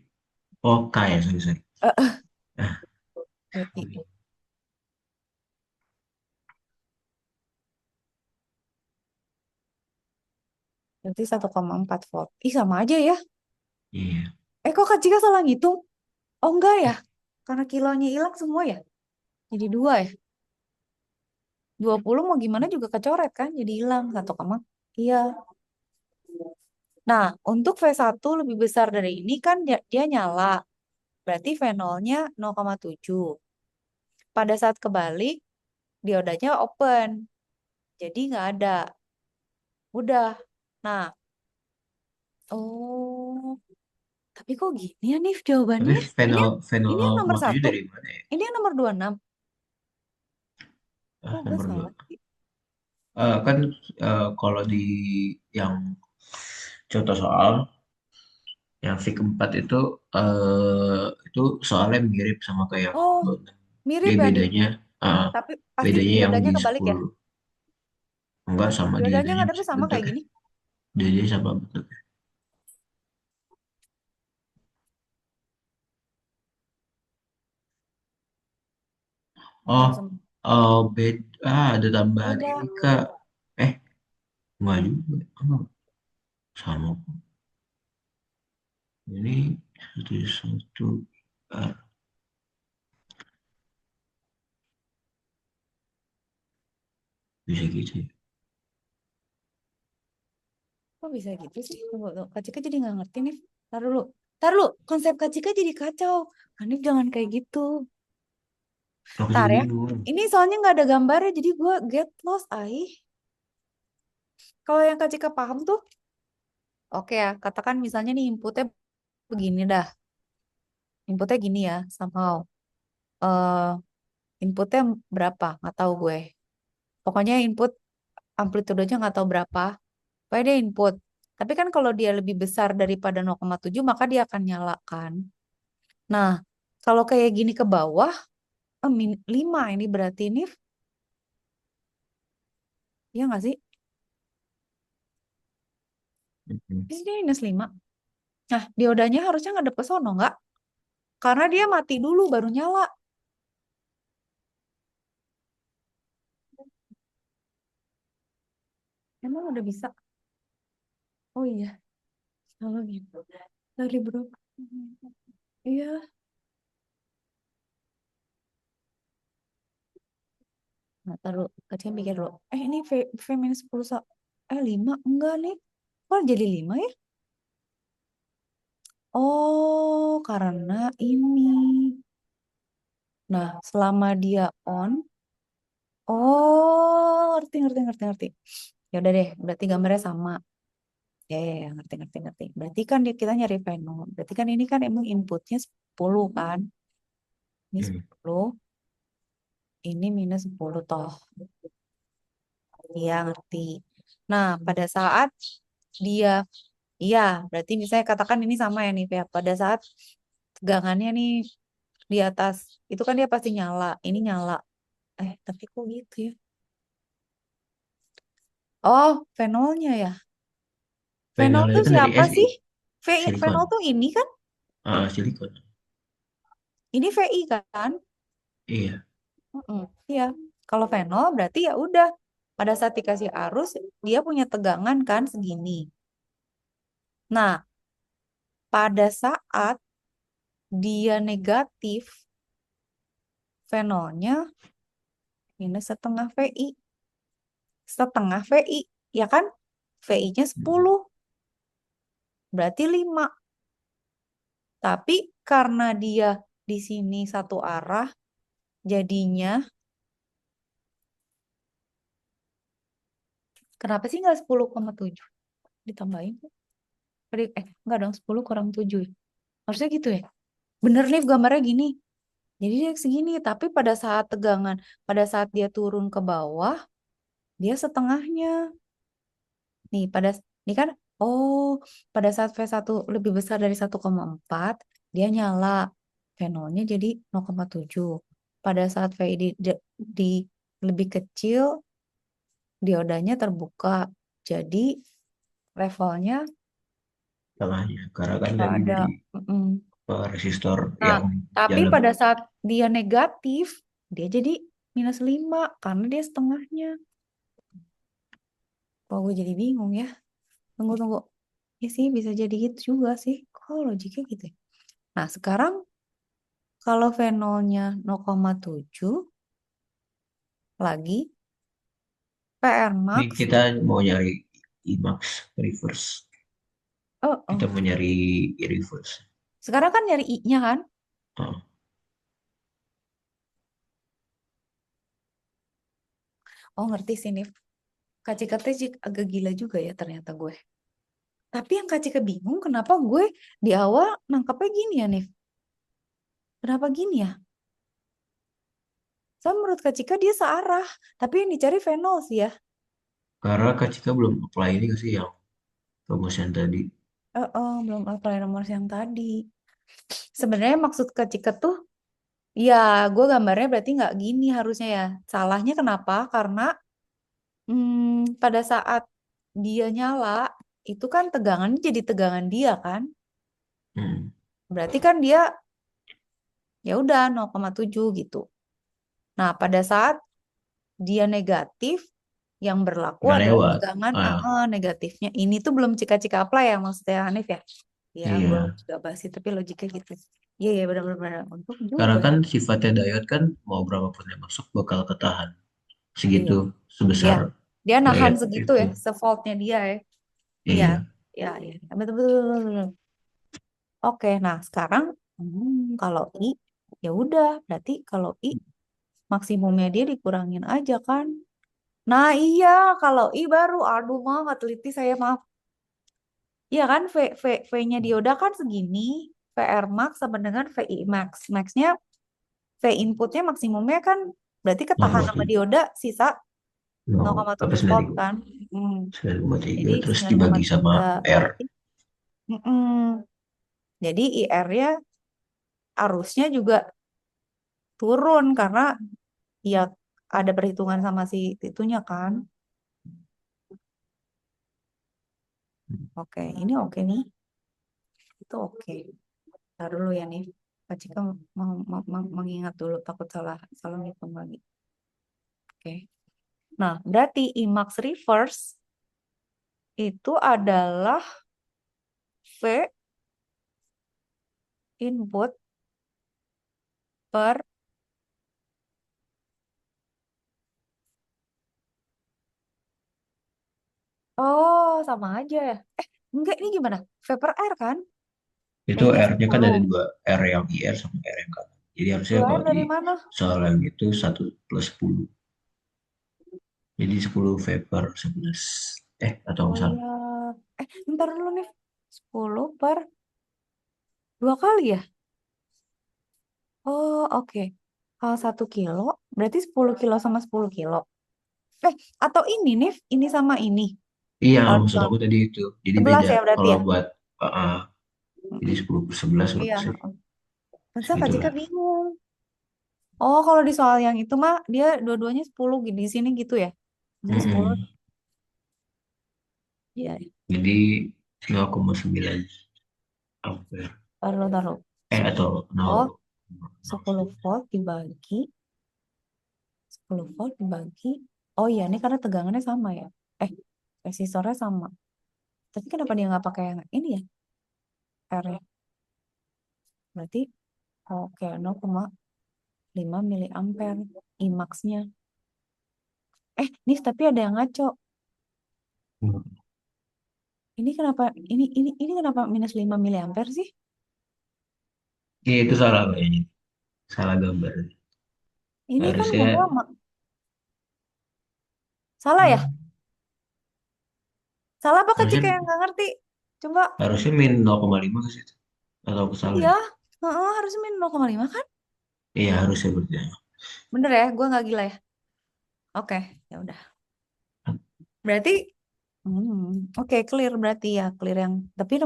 Oh, K ya, sorry, sorry. Ah, Berarti, berarti 1,4 volt. Ih, sama aja ya. iya. Kok Kak Cika salah ngitung? Oh, enggak ya. Karena kilonya hilang semua ya. Jadi 2 ya. 20 mau gimana juga kecoret kan. Jadi hilang 1, iya. Nah, untuk V1 lebih besar dari ini kan dia nyala. Berarti V0-nya 0,7. Pada saat kebalik, diodanya open. Jadi nggak ada. Udah. Nah, oh. Tapi kok gini ya nih Tapi jawabannya? Ini yang nomor 0,7 1. dari mana ya? Ini yang nomor 26. Ah, Kok gue nomor 2. salah sih? Kan kalau di yang contoh soal yang v keempat itu soalnya mirip sama kayak yang Oh, 26. mirip Dia ya nih. bedanya uh, Tapi pasti bedanya yang diodanya di kebalik ya. 10. Enggak sama Diodanya diodanya ngadepnya sama kayak bentuknya. gini. Diodanya sama bentuknya. Oh, Langsung. ada tambahan Beda. ini Kak. Eh, enggak juga. Oh, sama. Ini satu satu ah, bisa gitu ya. Kok bisa gitu sih? Tunggu, tunggu. Kak Cika jadi nggak ngerti nih. Taruh dulu. Taruh dulu. Konsep Kak Cika jadi kacau. Hanif jangan kayak gitu. Aku Ntar juga ya. bingung. Ini soalnya nggak ada gambarnya, jadi gue get lost, Kalau yang Kak Cika paham tuh, oke ya. Katakan misalnya nih inputnya begini dah. Inputnya gini ya, somehow. Eh Inputnya berapa? Nggak tahu gue. Pokoknya input amplitudenya nggak tahu berapa. Pokoknya dia input. Tapi kan kalau dia lebih besar daripada 0,7 maka dia akan nyala kan. Nah, kalau kayak gini ke bawah, 5 ini berarti ini, ya nggak sih? Mm-mm. Di sini minus 5. Nah, diodanya harusnya ngadep ke sono, nggak? Karena dia mati dulu baru nyala. Emang udah bisa? Oh iya, salah gitu. Dari bro. Iya. Nah, taruh kecil pikir dulu. Ini V minus 10 5 enggak nih. Kok jadi 5 ya? Oh, karena ini. Nah, selama dia on, oh, ngerti, ngerti, ngerti, ngerti. Ya udah deh, berarti gambarnya sama. Ya, ya, ya, ngerti, ngerti, ngerti. Berarti kan kita nyari venue. Berarti kan ini kan emang inputnya 10 kan. Ini Hmm. 10, ini minus 10 toh. Iya, ngerti. Nah, pada saat dia, iya, berarti misalnya katakan ini sama ya nih, ya. Pada saat tegangannya nih di atas, itu kan dia pasti nyala. Ini nyala. Tapi kok gitu ya? Oh, fenolnya ya. Fenol Fenol itu tuh kan dari siapa Si, sih? silikon. Fenol tuh ini kan? Silikon. Ini VI kan? Iya. Mm-mm. Iya. Kalau fenol berarti ya udah. Pada saat dikasih arus, dia punya tegangan kan segini. Nah, pada saat dia negatif, fenolnya minus setengah VI. Setengah VI, ya kan? VI-nya Mm. 10, berarti 5. Tapi karena dia di sini satu arah, jadinya, kenapa sih nggak 10,7? Ditambahin. Enggak dong, 10 kurang 7 ya. Harusnya gitu ya. Bener nih gambarnya gini. Jadi dia segini, tapi pada saat dia turun ke bawah, dia setengahnya. Nih, ini kan, oh, pada saat V1 lebih besar dari 1,4 dia nyala. Fenolnya jadi 0,7. Pada saat VI di lebih kecil, diodanya terbuka. Jadi levelnya Tengahnya. Karena kan nggak lagi ada. di Mm-mm. resistor Nah, yang tapi dalam. pada saat dia negatif, dia jadi minus 5 karena dia setengahnya. Kok gue jadi bingung ya. Tunggu, tunggu. Ya sih, bisa jadi gitu juga sih. Kok logiknya gitu ya? Nah, sekarang kalau fenolnya 0,7 lagi, PR Ini max. kita mau nyari Emax reverse. Oh, Kita oh. mau nyari reverse. Sekarang kan nyari I-nya kan? Oh, Oh, ngerti sih, Nif. Kak Cika teh agak gila juga ya ternyata gue. Tapi yang Kak Cika bingung kenapa gue di awal nangkapnya gini ya, Nif. Kenapa gini ya? Soalnya menurut Kak Cika dia searah. Tapi yang dicari fenol sih ya. karena Kak Cika belum apply ini nggak sih yang rumusan tadi. Belum apply nomor yang tadi. Sebenarnya maksud Kak Cika tuh, ya gue gambarnya berarti nggak gini harusnya ya. Salahnya kenapa? Karena pada saat dia nyala, itu kan tegangannya jadi tegangan dia kan. Hmm. Berarti kan dia ya udah 0,7 gitu. Nah, pada saat dia negatif, yang berlaku Nggak adalah lewat. tegangan Ah, negatifnya. Ini tuh belum cika-cika apply ya maksudnya Hanif ya. Ya, gue iya. juga bahas itu, tapi logiknya gitu. Iya, iya, benar-benar. Untuk Karena juga. kan sifatnya diode kan mau berapapun yang masuk bakal ketahan Iya, segitu iya. sebesar Dia nahan diode segitu itu. ya, sevoltnya dia ya. Iya, Iya. iya, iya. Betul, betul, betul, betul. Oke, nah sekarang kalau I, ya udah, berarti kalau I maksimumnya dia dikurangin aja kan. Nah iya, kalau I baru, aduh mah nggak teliti saya maaf. Iya kan, V-nya dioda kan segini, VR max sama dengan VI max. Maxnya V inputnya maksimumnya kan berarti ketahan sama 0,7. dioda sisa 0, 0,7 volt kan. 9,3 Jadi terus dibagi sama 9,3 R. berarti jadi IR-nya arusnya juga turun karena ya ada perhitungan sama si itunya kan. Oke, ini oke nih. Itu oke. Ntar dulu ya nih. Kak Cika mengingat dulu takut salah salah ngitung lagi. Oke. Nah, berarti IMAX reverse itu adalah V input per oh sama aja ya. Enggak ini gimana? V per R kan? Itu V-nya R-nya kan 10. ada dua, R yang IR sama R yang kanan. Jadi harusnya Dua R kalau di dari mana? soal yang itu 1 + 10. Jadi 10 V per 11. Atau Oh salah. iya. Bentar dulu nih. 10 per 2 kali ya? Oh, oke. Kalau 1 kilo, berarti 10 kilo sama 10 kilo. Atau ini nih, ini sama ini. Iya, Kalau maksud disoal aku tadi itu. Jadi 11 beda. ya berarti Kalau ya? buat jadi Mm-mm. 10 + 11 Iya. berapa sih? Masa Kak Cika Segitulah. bingung. Oh, kalau di soal yang itu mah, dia dua-duanya 10 di sini gitu ya? Misalnya 10, Mm-mm. ya. Jadi 0,9 ampere. Taruh, taruh. Atau 10 0. 10 volt dibagi 10 volt dibagi. Oh iya, ini karena tegangannya sama ya. Eh, Resisornya sama. Tapi kenapa dia nggak pakai yang ini ya? R ya? Berarti oke 0,5 miliampere IMAX-nya. Nih tapi ada yang ngaco. Ini kenapa ini kenapa -5 miliampere sih? Iya, itu salah kayaknya. Salah gambar. Ini kan Harusnya gua salah ya? Salah apa Kak Cika harusnya yang nggak ngerti? Coba. harusnya min 0,5 ke situ. Atau aku salah Iya, ya? harusnya min 0,5 kan? Iya, harusnya berarti. Bener ya, gua nggak gila ya. Oke, ya udah. Berarti oke, clear berarti ya, clear yang tapi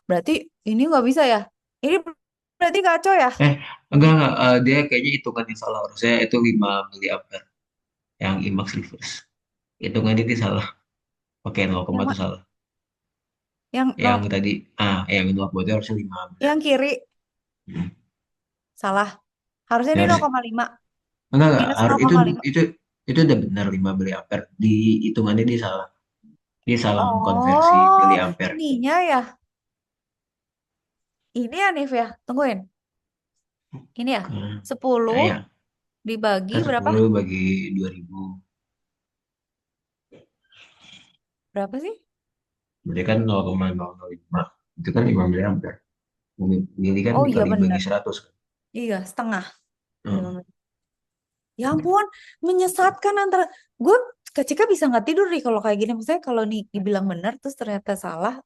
berarti ini nggak bisa ya? Ini berarti kacau ya? Eh, enggak. Dia kayaknya hitungannya salah. Harusnya itu 5 miliampere. Yang IMAX reverse. Hitungannya itu salah. Pakai 0, Yang itu ma- salah. yang Yang nol tadi, yang itu berarti harusnya 5 yang miliampere. kiri Hmm. salah. Harusnya Ya ini harus, 0,5 enggak. minus Harus, itu 0,5. itu itu udah benar 5 miliampere. Di hitungannya dia salah. Dia salah mengkonversi Oh, miliampere. ininya ya. Ini ya Nif ya. Tungguin. Ini ya. Hmm. 10 Ya, dibagi kan berapa? 10 bagi 2000. Berapa sih? Berarti kan 0,005. Itu kan 5 miliampere. Mili kan Oh iya dikali bagi bener. 100 kan. Iya, setengah. Hmm. Ya ampun, menyesatkan antara gue Kak Cika bisa nggak tidur nih kalau kayak gini. Maksudnya kalau nih dibilang benar terus ternyata salah,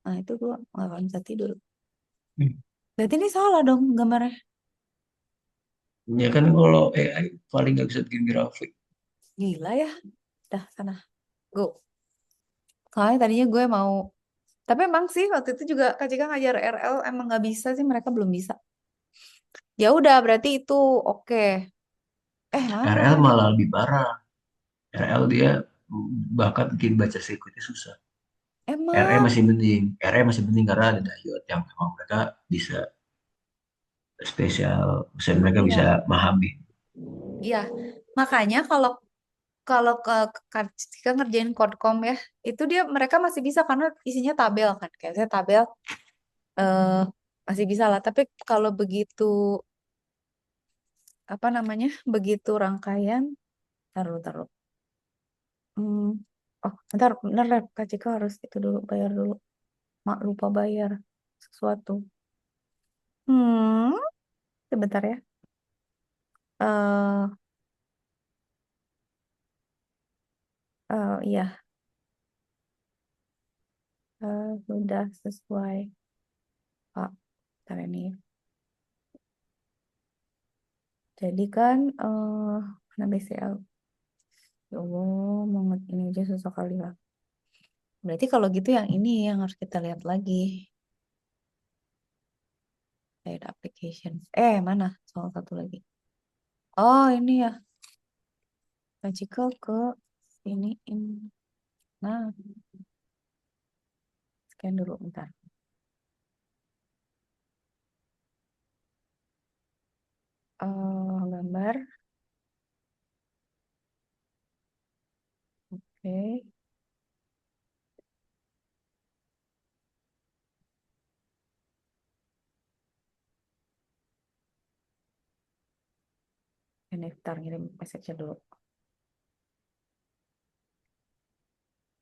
nah itu gue nggak akan bisa tidur. Berarti ini salah dong gambarnya. Ya kan kalau AI paling nggak bisa bikin grafik. Gila ya. Dah sana, go. Soalnya tadinya gue mau, tapi emang sih waktu itu juga Kak Cika ngajar RL emang nggak bisa sih mereka belum bisa. Ya udah berarti itu oke. Mana RL tadi? malah lebih parah. RL dia bahkan bikin baca sirkuitnya susah. RE Emang masih mending. RE masih mending karena ada diode yang memang mereka bisa spesial. Misalnya mereka bisa iya, memahami. iya. Makanya kalau kalau ketika ngerjain kodkom ya, itu dia mereka masih bisa karena isinya tabel kan. Kayak saya tabel eh masih bisa lah. Tapi kalau begitu apa namanya? Begitu rangkaian, taruh taruh. Hmm, oh, bentar Rep. Kak Cika harus itu dulu bayar dulu. Mak lupa bayar sesuatu. Hmm, sebentar ya. Eh, iya, sudah sesuai Pak. Bentar ini. Jadi kan mana BCL? Ya Allah, mau ini aja susah kali lah. Berarti kalau gitu yang ini yang harus kita lihat lagi. Side application. Mana? Soal satu lagi. Oh, ini ya. Magical ke sini. Nah, scan dulu bentar. Gambar. Oke. Ini bentar ngirim message dulu.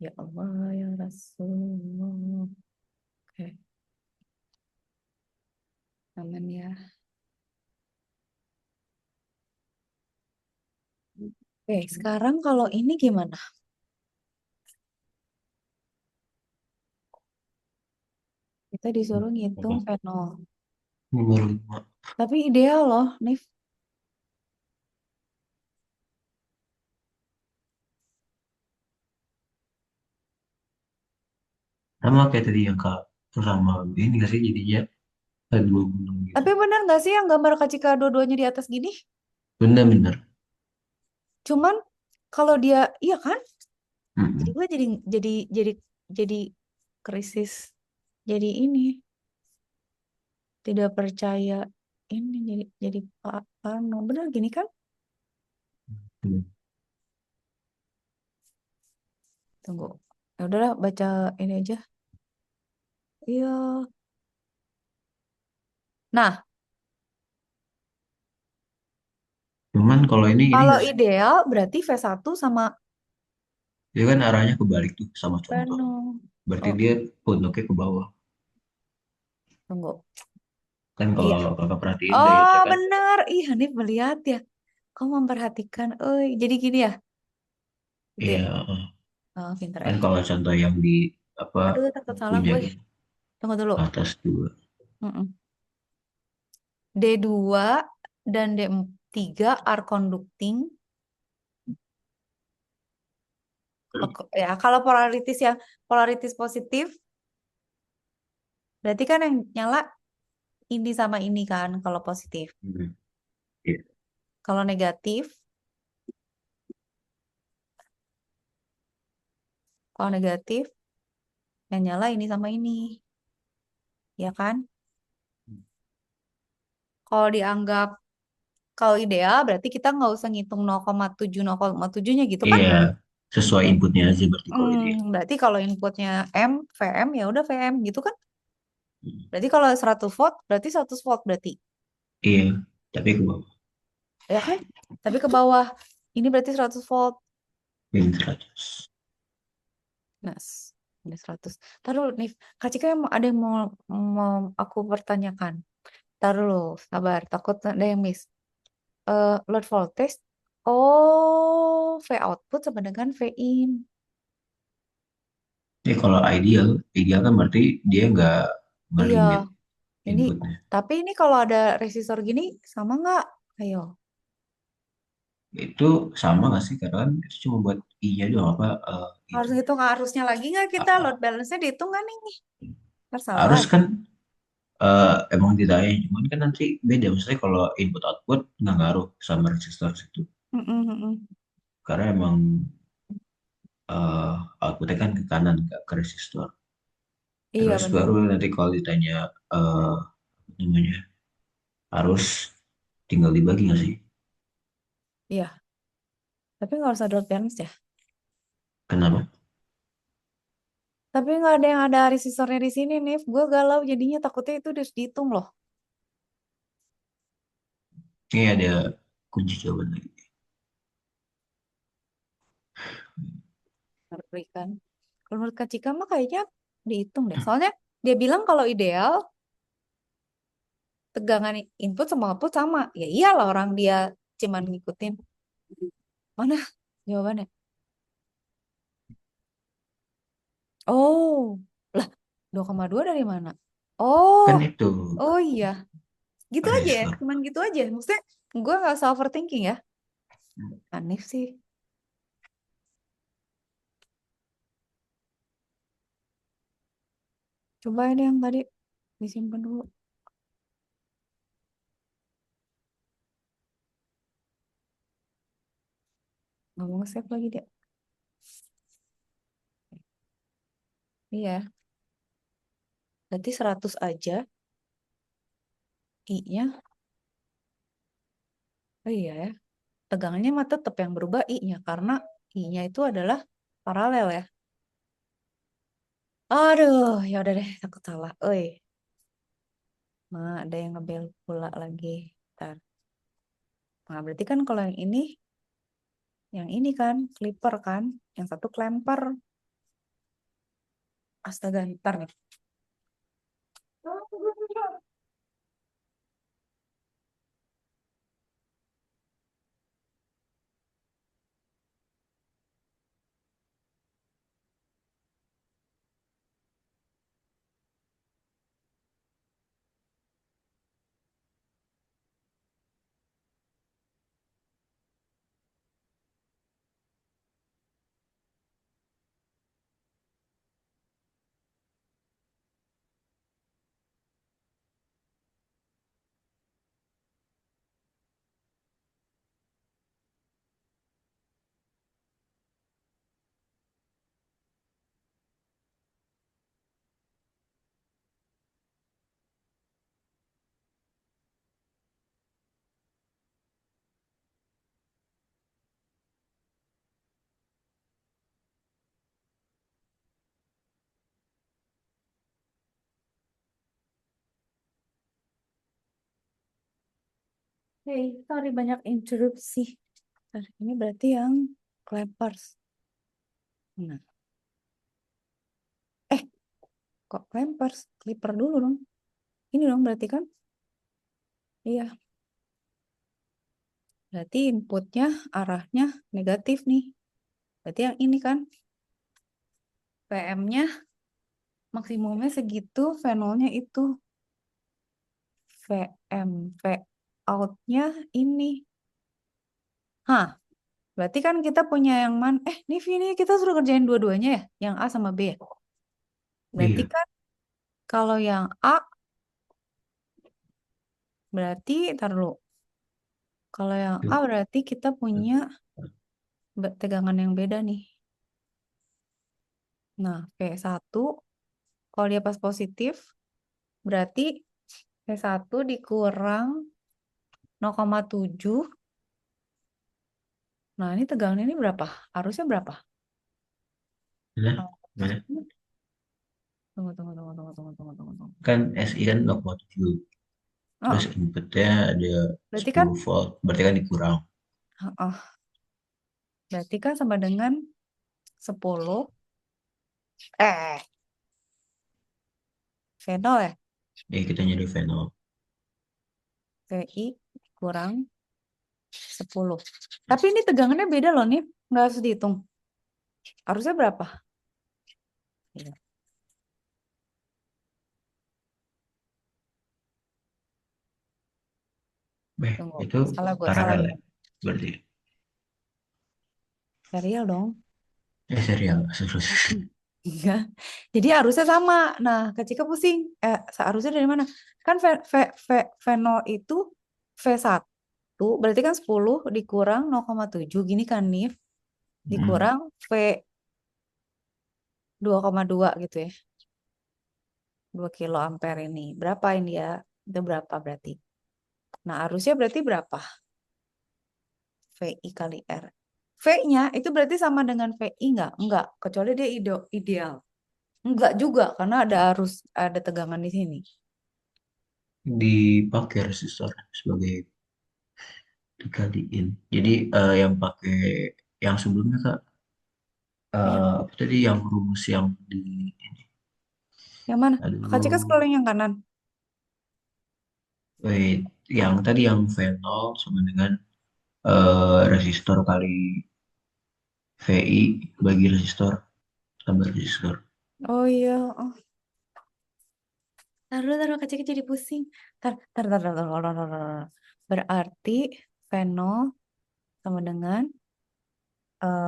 Ya Allah, ya Rasulullah. Oke, aman ya. Oke, sekarang kalau ini gimana? Kita disuruh ngitung Apa? fenol. Nomor 5. Tapi ideal loh, Nif. Sama kayak tadi yang Kak sama ini nggak sih jadinya ada dua gunung gitu. Tapi benar nggak sih yang gambar Kacika dua-duanya di atas gini? Bener-bener. Cuman kalau dia, iya kan? Jadi Mm-mm. gue jadi krisis. Jadi ini tidak percaya ini jadi parno. Benar gini kan? Tunggu. Ya udahlah baca ini aja. Iya. Nah, Cuman kalau ini kalau nggak sih? ideal berarti V1 sama Dia kan arahnya kebalik tuh sama contoh. Pano. Berarti Oh, dia punduknya ke bawah. tunggu. Kan Iya. kalau kakak perhatiin Oh, dietnya kan, benar. Ih, Hanif melihat ya. Kamu memperhatikan. Oh, jadi gini ya. Gitu iya, ya. Oh, pinter kan kalau contoh yang di apa Aduh, takut salah bukunya gue. gitu Tunggu dulu. atas dua. Mm-mm. D2 dan D3 are conducting. Ya, kalau polaritis positif, berarti kan yang nyala ini sama ini kan kalau positif. Hmm, iya. Kalau negatif, kalau negatif yang nyala ini sama ini, ya kan? Kalau dianggap kalau ideal berarti kita nggak usah ngitung 0,7 nya gitu kan? Iya, sesuai inputnya aja berarti kalau ini. Berarti kalau inputnya VM ya udah VM gitu kan? Hmm, Berarti kalau 100 volt berarti 100 volt berarti. iya, tapi ke bawah. Ya kan? Tapi ke bawah. Ini berarti 100 volt. Min 100. Mas, ini 100. Taruh nih, Kak Cika ada yang mau aku pertanyakan. Taruh, sabar, takut ada yang miss. Load voltage. Oh, V output sama dengan V in. Jadi kalau ideal kan berarti dia nggak Iya, ngelimit ini inputnya. tapi ini kalau ada resistor gini sama nggak? Ayo, Itu sama nggak sih? Karena kan itu cuma buat I-nya doang apa harus itunya. ngitung arusnya lagi nggak kita? Load balance-nya dihitung nggak nih? Ntar salah Harus lagi. kan emang ditanya, cuman kan nanti beda. Maksudnya kalau input output nggak ngaruh sama resistor situ. Mm-mm, mm-mm. Karena emang eh, outputnya kan ke kanan, nggak ke resistor. Iya Terus benar. baru nanti kalau ditanya apa namanya harus tinggal dibagi nggak sih? Iya, tapi nggak usah load balance ya. Kenapa? Tapi nggak ada yang ada resistornya di sini nih. Gue galau jadinya takutnya itu udah dihitung loh. Ini ada kunci jawaban lagi. Berikan. Kalau menurut Kak Cika mah kayaknya dihitung deh. Soalnya dia bilang kalau ideal tegangan input sama output sama. Ya iyalah orang dia cuman ngikutin. Mana jawabannya? Oh, lah 2,2 dari mana? Oh, Kan itu oh iya. Gitu aja ya. resistor. Cuman gitu aja. Maksudnya Gue nggak usah overthinking ya. Aneh sih. Coba ini yang tadi disimpan dulu. Nggak mau nge-save lagi dia. Iya. Berarti 100 aja. I-nya. Oh iya ya. Tegangannya mah tetap yang berubah I-nya. Karena I-nya itu adalah paralel ya. Aduh, ya udah deh, takut salah. Oi, ada yang ngebel pula lagi. Ntar. Nah, berarti kan kalau yang ini kan clipper kan, yang satu clamper. Astaga, ntar nih. Hey, sorry banyak interupsi. Ntar, ini berarti yang clampers. Nah, kok clampers? Clipper dulu dong. Ini dong berarti kan? Iya, berarti inputnya arahnya negatif nih. Berarti yang ini kan PM-nya maksimumnya segitu, V0-nya itu. VM, V out-nya ini. Hah, berarti kan kita punya yang mana? Nih ini kita suruh kerjain dua-duanya ya? Yang A sama B ya? Berarti Iya. kan kalau yang A, berarti, ntar dulu. Kalau yang A berarti kita punya tegangan yang beda nih. Nah, V1, kalau dia pas positif, berarti V1 dikurang 0,7. Nah, ini tegangan ini berapa? Arusnya berapa? Mana? Oh, Mana? tunggu. Kan SI kan 0,7. Terus Oh, inputnya ada berarti kan, 10 volt. Berarti kan dikurang. oh, berarti kan sama dengan 10, eh, V0 ya? Ya kita nyari V0. VI kurang 10. Tapi ini tegangannya beda loh nih, nggak harus dihitung. Harusnya berapa? Iya. Tunggu, Itu salah gue. paralel ya. Berarti. Serial dong. Serial. Terus. Iya. Jadi harusnya sama. Nah, Kak Cika pusing. Seharusnya dari mana? Kan V0 itu V1, berarti kan 10 dikurang 0,7. Gini kan, Nif? Dikurang V 2,2 gitu ya. 2 kilo ampere ini. Berapa ini ya? Itu berapa berarti? Nah, harusnya berarti berapa? VI kali R. V-nya itu berarti sama dengan VI nggak? Enggak, kecuali dia ideal. Enggak juga, karena ada tegangan di sini. Dipakai resistor sebagai dikaliin. Jadi yang pakai yang sebelumnya Kak, Yang, apa tadi yang rumus yang di ini. yang mana? Kak Cika Aduh, scrolling yang kanan. wait, yang tadi yang V0 sama dengan resistor kali VI bagi resistor tambah resistor. Oh iya. Oh. Taruh, Kak Cika jadi pusing. Tar. Berarti fenol sama dengan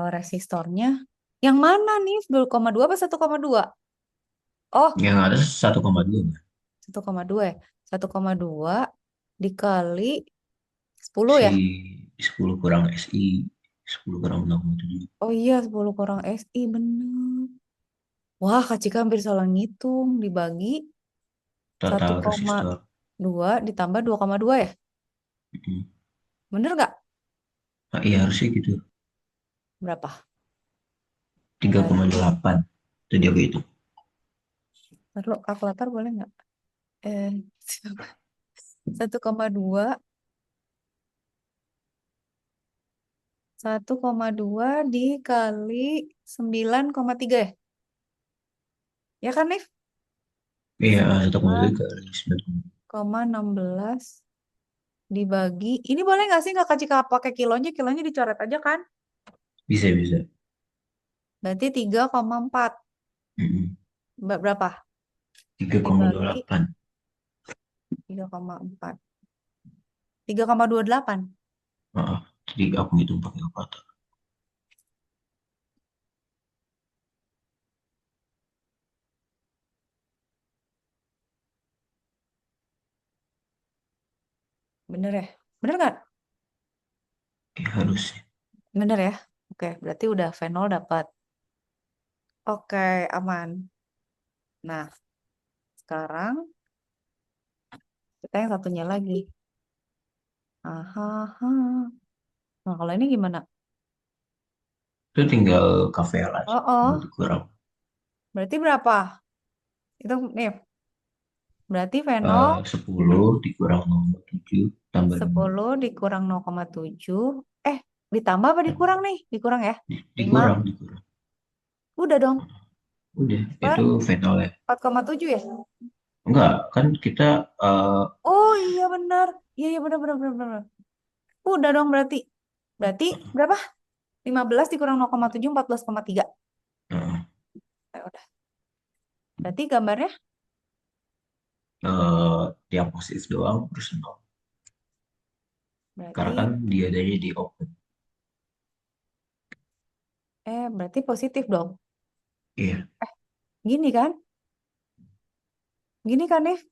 resistornya. Yang mana nih? 0,2 apa 1,2? Oh, Yang ada 1,2 nggak? 1,2 ya. 1,2 dikali 10 Si ya. 10 kurang SI, 10 kurang 0,7. Oh iya, 10 kurang SI bener. Wah, Kak Cika hampir salah ngitung. Dibagi satu Total koma resistor. dua ditambah 2,2 ya. Mm. Bener nggak? Nah, iya harusnya gitu. Berapa? tiga Bentar, koma delapan Itu dia begitu. perlu kalkulator boleh nggak? Eh, 1,2 1,2 dikali 9,3 ya? Ya kan, Nif? Iya, 1,2 kali 9. 9,16 dibagi. Ini boleh nggak sih nggak kasih pakai kilonya? Kilonya dicoret aja kan? Bisa, bisa. Berarti 3,4. Mm-mm. Berapa? tiga koma dua Dibagi delapan 3,4. 3,28. Maaf, jadi aku ngitung pakai kalkulator. Bener ya? Bener nggak? Ya, harusnya. Bener ya? Oke, berarti udah fenol dapat. Oke, aman. Nah, sekarang kita yang satunya lagi. Aha. Nah, kalau ini gimana? Itu tinggal KVL aja. Oh, Tinggal oh. dikurang. Berarti berapa? Itu nih, berarti fenol 10 dikurang 0,7 tambah 5. 10 dikurang 0,7. Eh, ditambah apa dikurang nih? Dikurang ya? 5. Dikurang, dikurang. Udah dong. Udah, itu Berapa? fenol ya. 4,7 ya? Enggak, kan kita eh, Oh iya benar. Iya iya benar benar benar benar. Udah dong berarti. Berarti berapa? 15 dikurang 0,7 14,3. eh, Udah. Berarti gambarnya yang positif doang terus nol. Karena berarti kan dia adanya di open. berarti positif dong. Iya, Gini kan? Gini kan, Nif?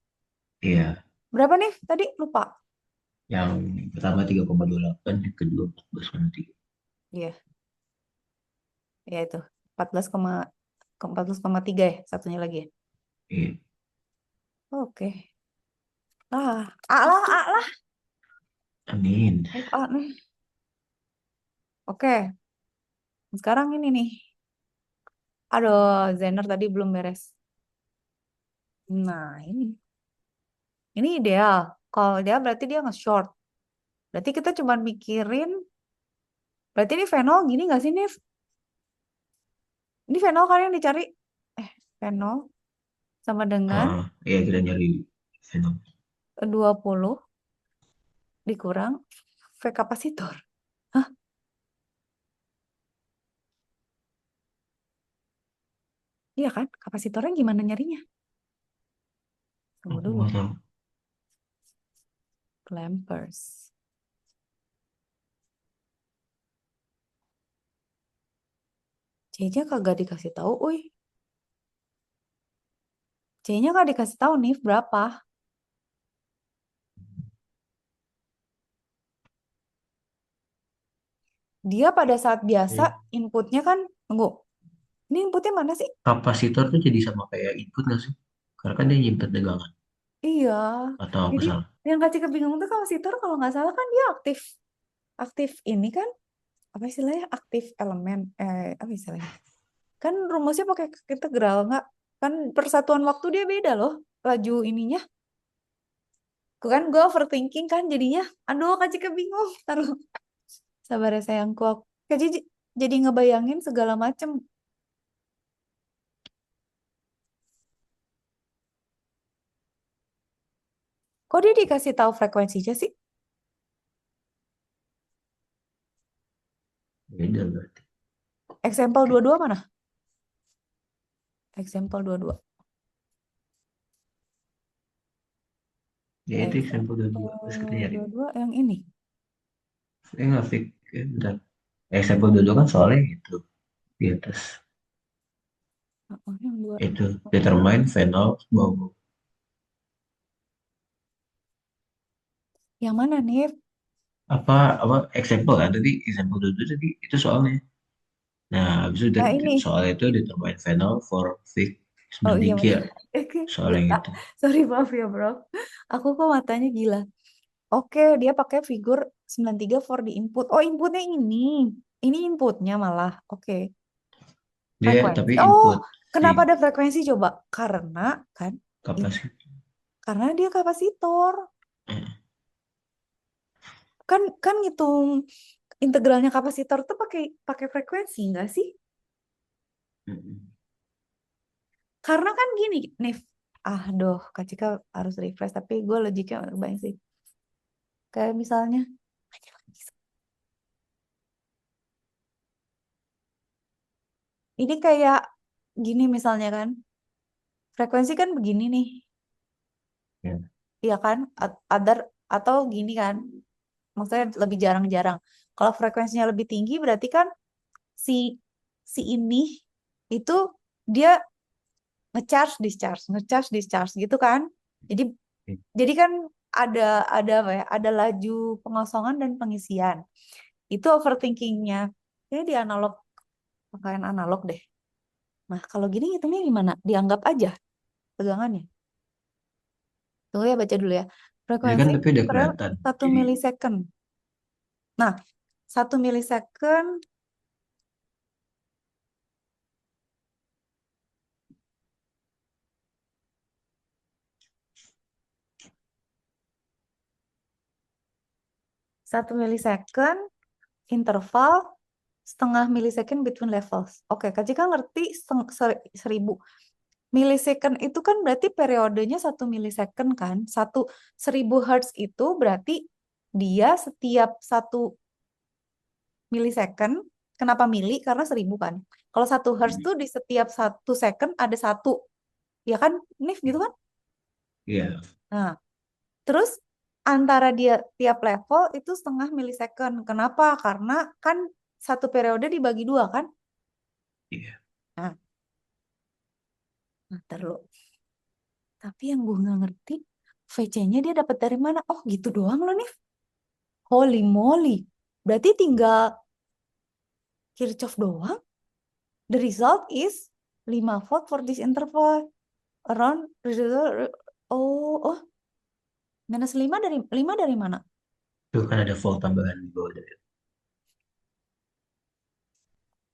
iya. Berapa nih tadi? Lupa. Yang pertama 3,28, yang kedua 14,3. Iya, ya itu. 14,3 ya satunya lagi ya. Iya. Oke. A lah, A lah. Amin. A nih. Oke, sekarang ini nih. Aduh, Zener tadi belum beres. Nah, ini. Ini ideal. Kalau ideal berarti dia nge-short. Berarti kita cuma mikirin, berarti ini fenol gini nggak sih, Nif? Ini fenol kan yang dicari? Fenol sama dengan Iya, kita nyari fenol. 20 dikurang V kapasitor. Hah? Iya kan? Kapasitornya gimana nyarinya? Tunggu Aku dulu. nggak tahu. Clampers. C-nya kagak dikasih tahu, uy. C-nya nggak dikasih tahu nih berapa. Dia pada saat biasa Oke. inputnya kan, tunggu. Ini inputnya mana sih? Kapasitor tuh jadi sama kayak input nggak sih? Karena kan dia nyimpen tegangan. Iya. Atau aku Jadi salah? yang kasih kebingungan tuh kapasitor kalau nggak salah kan dia aktif. Aktif ini kan apa istilahnya? Aktif elemen. Apa istilahnya? Kan rumusnya pakai integral nggak? Kan persatuan waktu dia beda loh. Laju ininya. Kan gue overthinking kan jadinya. Aduh, Kak Cika bingung. Taruh. Sabar ya sayangku. Aku jadi ngebayangin segala macem. Kok dia dikasih tahu frekuensinya sih? Beda berarti. Example 22 mana? Example 22. Ya itu example dua-dua. Terus kita nyari. dua-dua yang ini. Nggak fix. Ya, bentar. Example dua-dua kan soalnya itu di atas. Yang dua. Itu determine final bau. Yang mana nih? Apa example kan tadi example dua-dua tadi itu soalnya. Nah, habis itu Nah ini. soal itu determine final for fix Oh iya 93 benar. ya. Soal yang Gila. itu. Sorry maaf ya bro. Aku kok matanya gila. Oke, dia pakai figur 93 for the input. Oh, inputnya ini. Ini inputnya malah. Oke. Dia tapi Frekuensi. Oh, input si kenapa ada frekuensi coba? Karena kan ini kapasitor. karena dia kapasitor. Eh, Kan ngitung integralnya kapasitor tuh pakai pakai frekuensi enggak sih? mm, Karena kan gini, Nif. Doh, Kak Cika harus refresh tapi gue logiknya banyak sih. Kayak misalnya ini kayak gini misalnya kan. Frekuensi kan begini nih. ya. Iya kan? Other atau gini kan? Maksudnya lebih jarang-jarang. Kalau frekuensinya lebih tinggi berarti kan si si ini itu dia ngecharge discharge gitu kan. Jadi jadi kan ada apa ya? Ada laju pengosongan dan pengisian. Itu overthinkingnya. Ini di analog pakaian analog deh. Nah, kalau gini hitungnya gimana? Dianggap aja tegangannya. Tunggu ya baca dulu ya. Ini kan Frekuensi tapi udah per kelihatan. 1 millisecond. Nah, 1 millisecond 1 millisecond interval 0,5 millisecond between levels. Oke, Kak Jika ngerti 1000. Millisecond itu kan berarti periodenya 1 millisecond kan? 1000 Hz itu berarti dia setiap 1 millisecond. Kenapa mili? Karena 1000 kan. Kalau 1 Hz tuh di setiap 1 second ada satu. Ya kan, Nif gitu kan? Iya, Nah, terus antara dia tiap level itu 0,5 millisecond. Kenapa? Karena kan satu periode dibagi dua kan? iya. Nah, ntar lu. Tapi yang gue nggak ngerti, VC-nya dia dapat dari mana? Oh gitu doang loh nih. Holy moly. Berarti tinggal Kirchhoff doang. The result is 5 volt for this interval. Around, oh, -5 dari mana? Itu kan ada volt tambahan di bawah dari.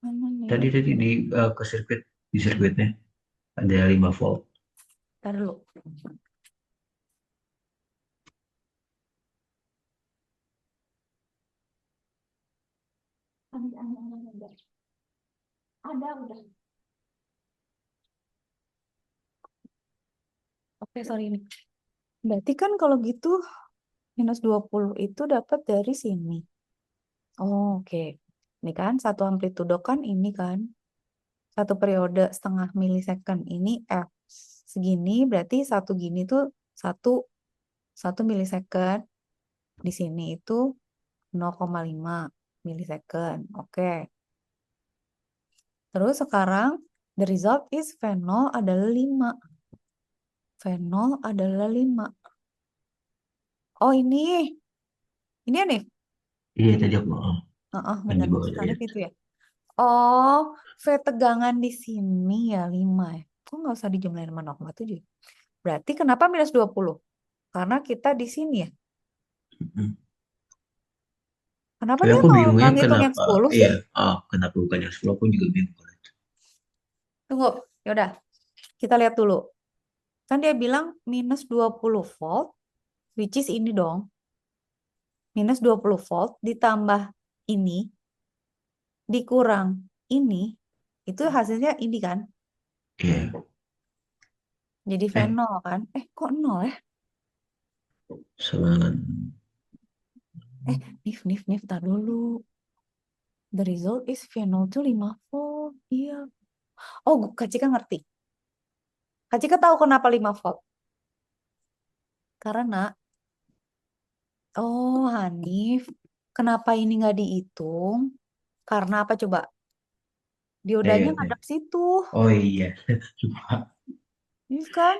Mana Tadi nih? tadi ke sirkuit di sirkuitnya ada 5 volt. Ntar dulu. Ada udah. Oke, sorry ini. Berarti kan kalau gitu -20 itu dapat dari sini. Oh, oke. Ini kan satu amplitudo kan ini kan. Satu periode 0,5 millisecond ini F segini berarti satu gini tuh satu 1 millisecond. Di sini itu 0,5 millisecond. Oke. Terus sekarang the result is V0 adalah 5. V0 adalah 5. Oh ini. Ini ya nih. Iya tadi aku kan Benar di bawah maksud dari Hanif itu. itu ya. Oh, V tegangan di sini ya 5 ya. Kok nggak usah dijumlahin sama 0,7? Berarti kenapa -20? Karena kita di sini ya. Mm-mm. Kenapa Tapi dia aku bingungnya nggak ngitung yang kenapa 10 iya sih? kenapa bukan yang 10 aku juga bingung kalau itu. Tunggu, yaudah. Kita lihat dulu. Kan dia bilang -20 volt, which is ini dong. -20 volt ditambah ini, dikurang ini, itu hasilnya ini kan. Iya. Jadi Eh, V0 kan. Kok 0 ya? semangat. Nif, tar dulu. The result is V0 tuh 5 volt. Iya. Oh, Kak Cika ngerti. Kak Cika tahu kenapa 5 volt? Karena Oh, Hanif, kenapa ini nggak dihitung? Karena apa coba? Diodanya Ayo, ayo. ngadep situ, Oh iya, lupa. Hanif kan?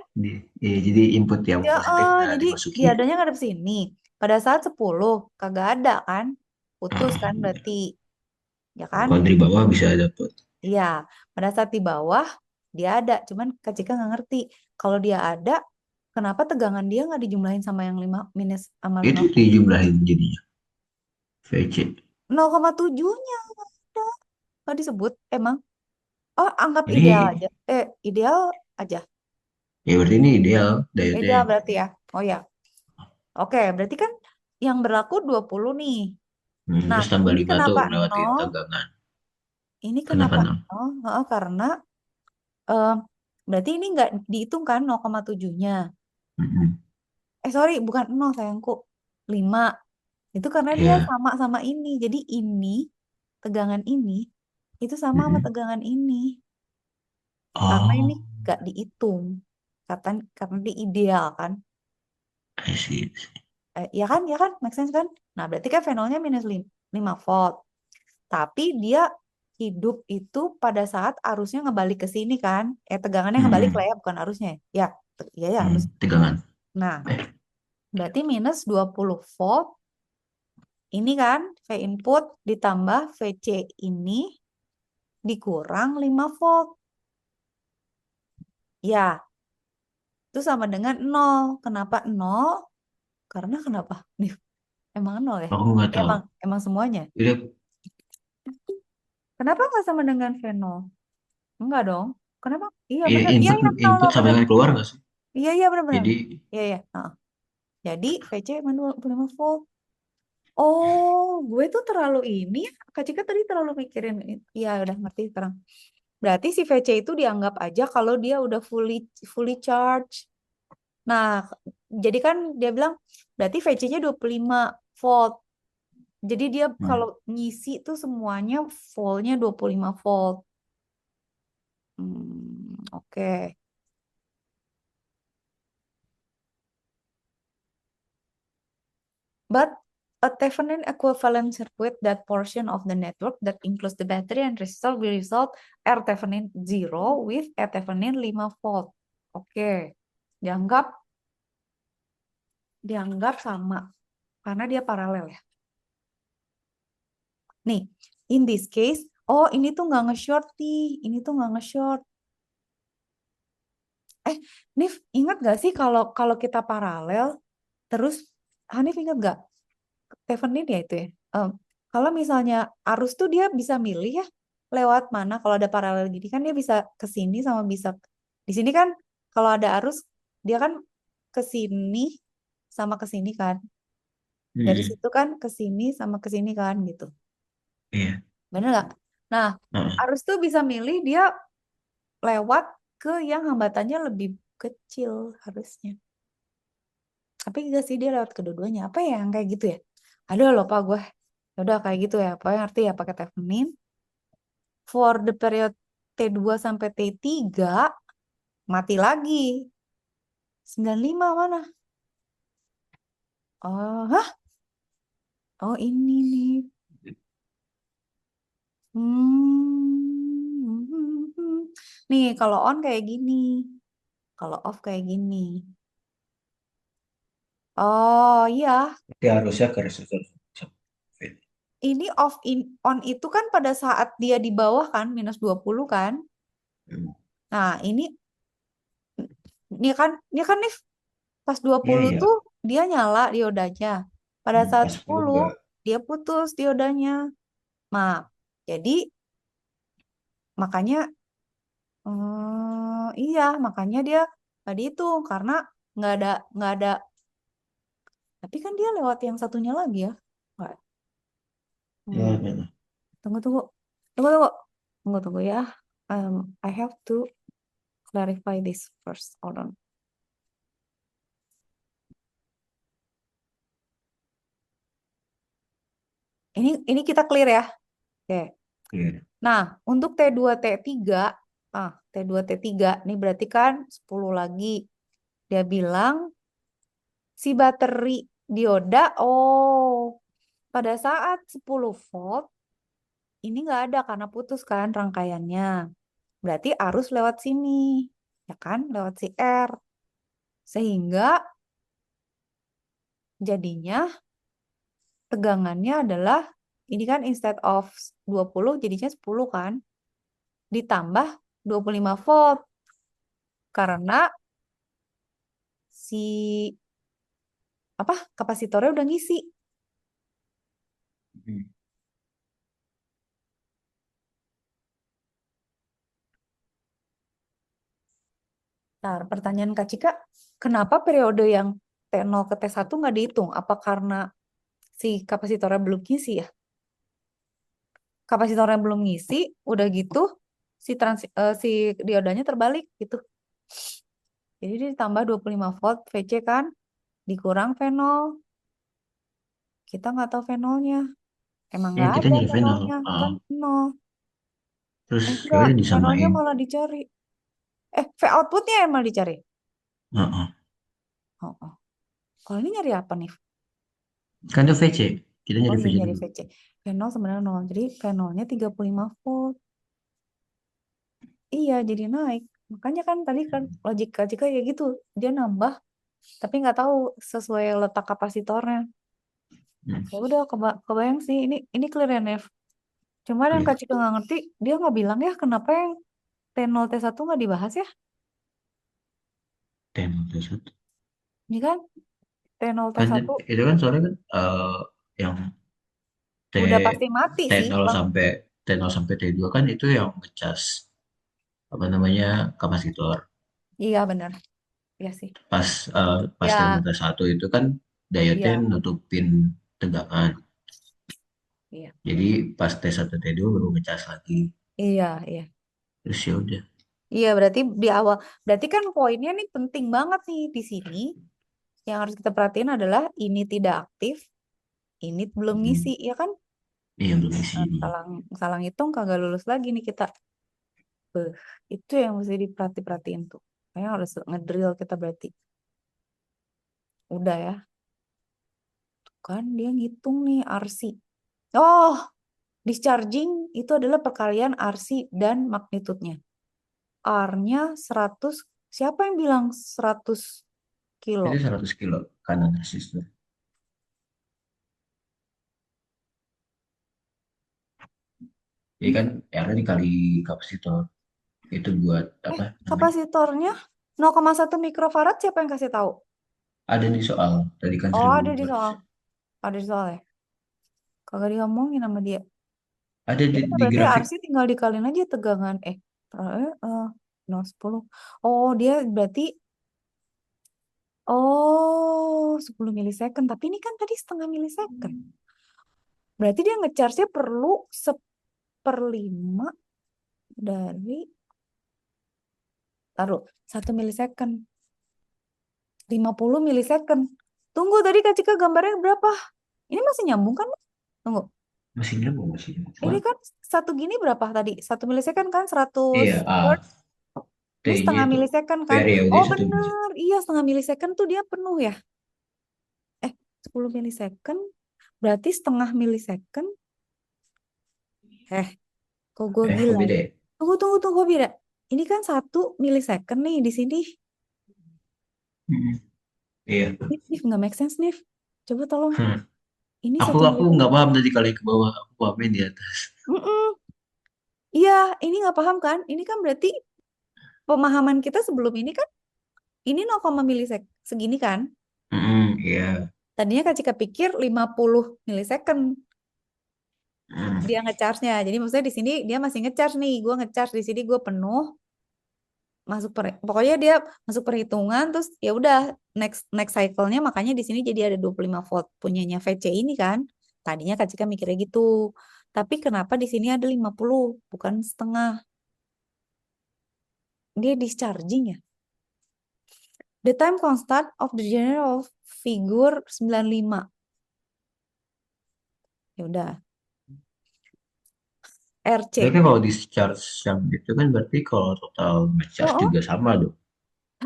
Jadi input yang Ya, positif nggak jadi dimasukin. diodanya ngadep sini. Pada saat 10, kagak ada kan? Putus Ah, kan iya. berarti, ya Oh, kan? kalau dari bawah bisa dapet. Iya, pada saat di bawah dia ada, cuman Kak Cika nggak ngerti. Kalau dia ada, kenapa tegangan dia nggak dijumlahin sama yang 5 minus sama Itu 5 dijumlahin jadinya. VC. 0,7-nya ada. Nggak disebut emang. Oh, anggap ideal Ini aja. Ideal aja. ya berarti ini ideal Ideal dietnya. berarti ya. Oh ya. Oke, berarti kan yang berlaku 20 nih. Nah, Terus tambah ini 5 tuh kenapa ngelewatin 0? tegangan. Ini Kenapa kenapa nol? 0? Karena eh, berarti ini nggak dihitung kan 0,7-nya. Mm-mm. Sorry, bukan 0 sayangku. 5. Itu karena dia Iya. sama sama ini. Jadi ini, tegangan ini, itu sama sama Mm-mm. tegangan ini. Karena ini Oh, nggak dihitung. Karena di ideal kan. I see. Ya kan, make sense kan? Nah, berarti kan fenolnya minus 5 volt. Tapi dia hidup itu pada saat arusnya ngebalik ke sini kan. Tegangannya ngebalik lah Mm-mm. ya, bukan arusnya. Ya, ya, ya harus. Tegangan. Nah, Eh, berarti minus 20 volt. Ini kan V input ditambah VC ini dikurang 5 volt. Ya, itu sama dengan 0. Kenapa 0? Karena kenapa? Nih, emang 0 ya? aku nggak tahu. Emang semuanya. Jadi Kenapa nggak sama dengan V0? Enggak dong. Kenapa? Iya ya, bener. Iya input iya nol input nol sama bener. dengan keluar nggak sih? Iya iya bener bener. Jadi Iya iya. Heeh. Jadi VC emang 25 volt. Oh, gue tuh terlalu ini ya. Kak Cika tadi terlalu mikirin. Iya udah ngerti sekarang. Berarti si VC itu dianggap aja kalau dia udah fully fully charge. Nah, jadi kan dia bilang berarti VC-nya 25 volt. Jadi dia hmm. kalau ngisi tuh semuanya voltnya 25 volt. Oke. But a Thevenin equivalent circuit, that portion of the network that includes the battery and resistor will result R Thevenin 0 with R Thevenin 5 volt. Oke. Dianggap dianggap sama karena dia paralel ya. Nih, in this case, oh ini tuh nggak nge-short nih, ini tuh nggak nge-short. Nif, ingat gak sih kalau kalau kita paralel, terus Hanif ingat gak? Thevenin ya itu ya. Kalau misalnya arus tuh dia bisa milih ya lewat mana. Kalau ada paralel gini kan dia bisa ke sini sama bisa di sini kan. Kalau ada arus dia kan ke sini sama ke sini kan. Dari Mm-mm. situ kan ke sini sama ke sini kan gitu. Iya. Bener nggak? Nah, Heeh. arus tuh bisa milih dia lewat ke yang hambatannya lebih kecil harusnya. Tapi enggak sih dia lewat kedua-duanya. Apa ya yang kayak gitu ya? Aduh lupa gue. Ya udah kayak gitu ya. Pokoknya ngerti ya pakai Thevenin. For the period T2 sampai T3 mati lagi. 95 mana? Oh, hah? Oh ini nih. Hmm. Nih kalau on kayak gini. Kalau off kayak gini. Oh iya, Berarti harusnya ke resistor. ini off on itu kan pada saat dia di bawah kan minus 20 kan. Hmm. Nah, ini kan nih pas Iya, 20 iya. tuh dia nyala diodanya. Pada saat Pas 10 10 enggak. dia putus diodanya. Nah, jadi makanya iya makanya dia nggak dihitung karena nggak ada tapi kan dia lewat yang satunya lagi ya. Nggak. Hmm, Ya, benar. tunggu tunggu tunggu tunggu tunggu tunggu ya. I have to clarify this first. Hold on. Ini kita clear ya. Oke. Iya. Nah, untuk T2 T3, T2 T3 nih berarti kan 10 lagi. Dia bilang si baterai dioda, oh, pada saat 10 volt, ini nggak ada karena putus kan rangkaiannya. Berarti arus lewat sini, ya kan? Lewat si R. Sehingga jadinya tegangannya adalah, ini kan instead of 20 jadinya 10 kan? Ditambah 25 volt. Karena si apa kapasitornya udah ngisi. Hmm. Nah, pertanyaan Kak Cika, kenapa periode yang T0 ke T1 nggak dihitung? Apa karena si kapasitornya belum ngisi ya? Kapasitornya belum ngisi, udah gitu si diodanya terbalik gitu. Jadi dia ditambah 25 volt VC kan, dikurang V0. Kita nggak tahu V0-nya. Emang Ya nggak kita ada nyari final. V0-nya, Ah, kan nol. terus ya Enggak, udah V0-nya disamain. malah dicari. V outputnya yang malah dicari. Heeh. Oh, oh. Kalau ini nyari apa nih? Kan itu VC. Kita Oh nyari iya VC nyari dulu. VC. V0 sebenarnya 0. Jadi V0-nya 35 volt. Iya jadi naik. Makanya kan tadi kan logika jika ya gitu. Dia nambah tapi nggak tahu sesuai letak kapasitornya. Hmm. Ya udah kebayang sih ini clear ya Nev. Cuma yang Clear. Kak Cika nggak ngerti, dia nggak bilang ya kenapa yang T0 T1 nggak dibahas ya? Tema T1. Ini kan T0 Kan T1 itu kan soalnya kan yang T udah pasti mati sih, T0 Bang. sampai T0 sampai T2 kan itu yang ngecas apa namanya kapasitor. Iya benar. Iya sih. Pas T0 Ya, T1 itu kan diode iya, nutupin tegangan. iya. Jadi pas T1 T2 baru ngecas lagi. Iya, iya. Terus ya udah. Iya, berarti di awal. Berarti kan poinnya nih penting banget nih di sini. Yang harus kita perhatiin adalah ini tidak aktif, ini belum ngisi, Hmm. ya kan? Iya belum isi Nah, ini. salah salah ngitung kagak lulus lagi nih kita. Beuh, itu yang mesti diperhatiin tuh. Kayaknya harus ngedrill kita berarti. Udah ya. Kan dia ngitung nih RC. Oh, discharging itu adalah perkalian RC dan magnitudenya. R-nya 100. Siapa yang bilang 100 kilo? Itu 100 kilo kanan resistor. Jadi kan R-nya dikali kapasitor. Itu buat apa namanya? Kapasitornya 0,1 mikrofarad siapa yang kasih tahu? Ada di soal. Tadi kan Oh, 1000 ada di volts. soal. Ada di soal ya. Kagak diomongin sama dia. Ada Ya di, udah, di berarti grafik. RC tinggal dikaliin aja tegangan. 0,10. Oh, dia berarti oh 10 milisecond. Tapi ini kan tadi setengah milisecond. Berarti dia ngecharge-nya perlu 1/5 dari taruh 1 milisecond. 50 milisecond. Tunggu tadi Kak Cika gambarnya berapa? Ini masih nyambung kan? Tunggu. Masih nyambung, masih nyambung. Ini Cuman, kan satu gini berapa tadi? 1 milisecond kan 100 iya, Hz. Ini T-nya setengah itu milisecond kan? periode Oh 1 menit. bener, iya setengah milisecond tuh dia penuh ya. 10 milisecond berarti setengah milisecond. Eh, kok gue Kok gila beda ya? ya? Tunggu, kok beda? Ini kan 1 milisecond nih di sini. Mm-mm. Iya. Nih, nggak make sense nih. Coba tolong. Hmm. Ini Aku satu aku nggak milisecond. paham tadi kali ke bawah. Aku pahamin di atas. Mm-mm. Iya, ini nggak paham kan? Ini kan berarti pemahaman kita sebelum ini kan ini 0, milisecond segini kan? Iya. Tadinya Kak Cika pikir 50 milisecond Mm. dia ngecharge-nya. Jadi maksudnya di sini dia masih ngecharge nih. Gue ngecharge di sini gue penuh, pokoknya dia masuk perhitungan terus ya udah next next cycle-nya makanya di sini jadi ada 25 volt punyanya VC ini kan. Tadinya Kak Cika mikirnya gitu. Tapi kenapa di sini ada 50 bukan setengah? Dia discharging ya. The time constant of the general figure 95. Ya udah. Tapi RC. kan kalau discharge yang itu kan berarti kalau total ngecas Oh, juga sama dong.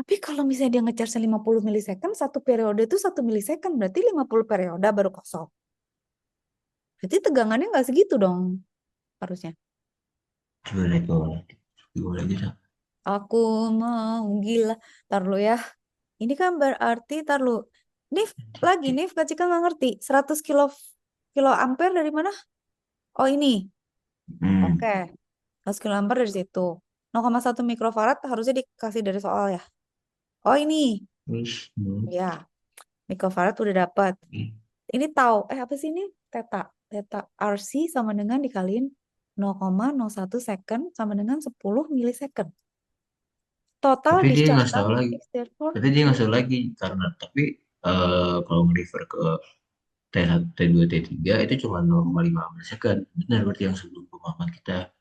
Tapi kalau misalnya dia ngecharge 50 milisecond, satu periode itu 1 milisecond, berarti 50 periode baru kosong. Berarti tegangannya nggak segitu dong harusnya. Gimana itu? Gimana gitu? Aku mau gila. Ntar lu ya. Ini kan berarti, ntar lu. Nif, lagi Nif, Kak Cika nggak ngerti. 100 kilo ampere dari mana? Oh ini. Hmm. Oke. 100 kilo ampere dari situ. 0,1 mikrofarad harusnya dikasih dari soal ya. Oh ini. Terus, Ya, mikrofarad udah dapat. Ini tahu. Apa sih ini? Theta. Theta RC sama dengan dikaliin 0,01 second sama dengan 10 milisecond. Total tapi dia discharge nggak tahu time lagi. is therefore Tapi dia nggak tahu lagi karena tapi kalau nge-refer ke T1, T2, T3 itu cuma 0,5 second. Benar berarti yang sebelum pemahaman kita.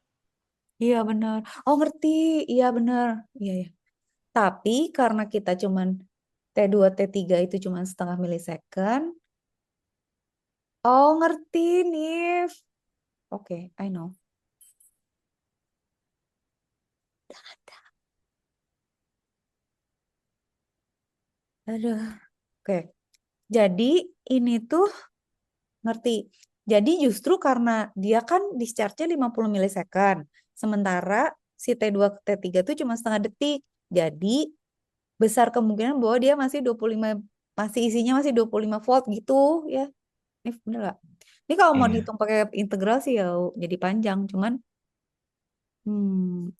iya benar. Oh ngerti. Iya benar. Iya ya. Tapi karena kita cuman T2 T3 itu cuman setengah milisecond. Oh ngerti Nif. Oke, I know. Aduh. Oke. Jadi ini tuh ngerti. Jadi justru karena dia kan discharge-nya 50 milisecond. Sementara si T2 ke T3 tuh cuma setengah detik. Jadi besar kemungkinan bahwa dia masih 25, masih isinya masih 25 volt gitu ya. Ini bener gak? Ini kalau mau Iya. dihitung pakai integral sih ya jadi panjang. Cuman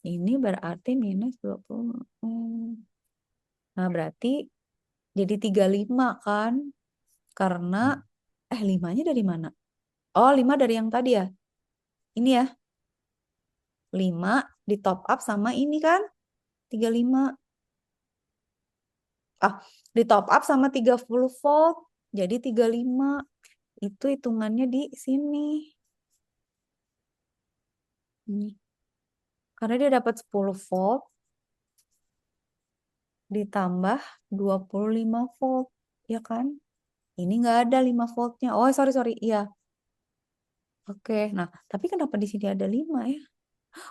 ini berarti minus 20. Nah berarti jadi 35 kan? Karena 5-nya dari mana? Oh 5 dari yang tadi ya. Ini ya. 5 di top up sama ini kan 35. Di top up sama 30 volt. Jadi 35. Itu hitungannya di sini. Ini. Karena dia dapat 10 volt ditambah 25 volt. Ya kan? Ini nggak ada 5 voltnya. Oh sorry, sorry. Iya. Oke. Nah, tapi kenapa di sini ada 5 ya?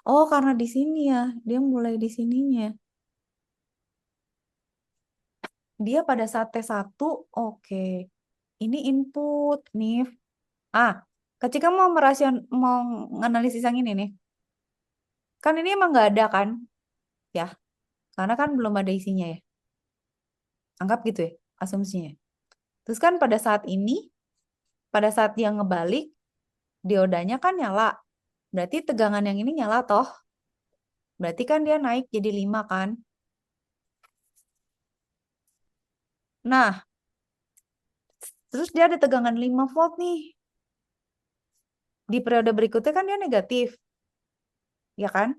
Oh, karena di sini ya. Dia mulai di sininya. Dia pada saat T1, oke. Ini input, nih. Ketika mau menganalisis yang ini nih. Kan ini emang nggak ada kan? Ya, karena kan belum ada isinya ya. Anggap gitu ya, asumsinya. Terus kan pada saat dia ngebalik, diodanya kan nyala. Berarti tegangan yang ini nyala toh. Berarti kan dia naik jadi 5 kan. Nah, terus dia ada tegangan 5 volt nih. Di periode berikutnya kan dia negatif. Ya kan?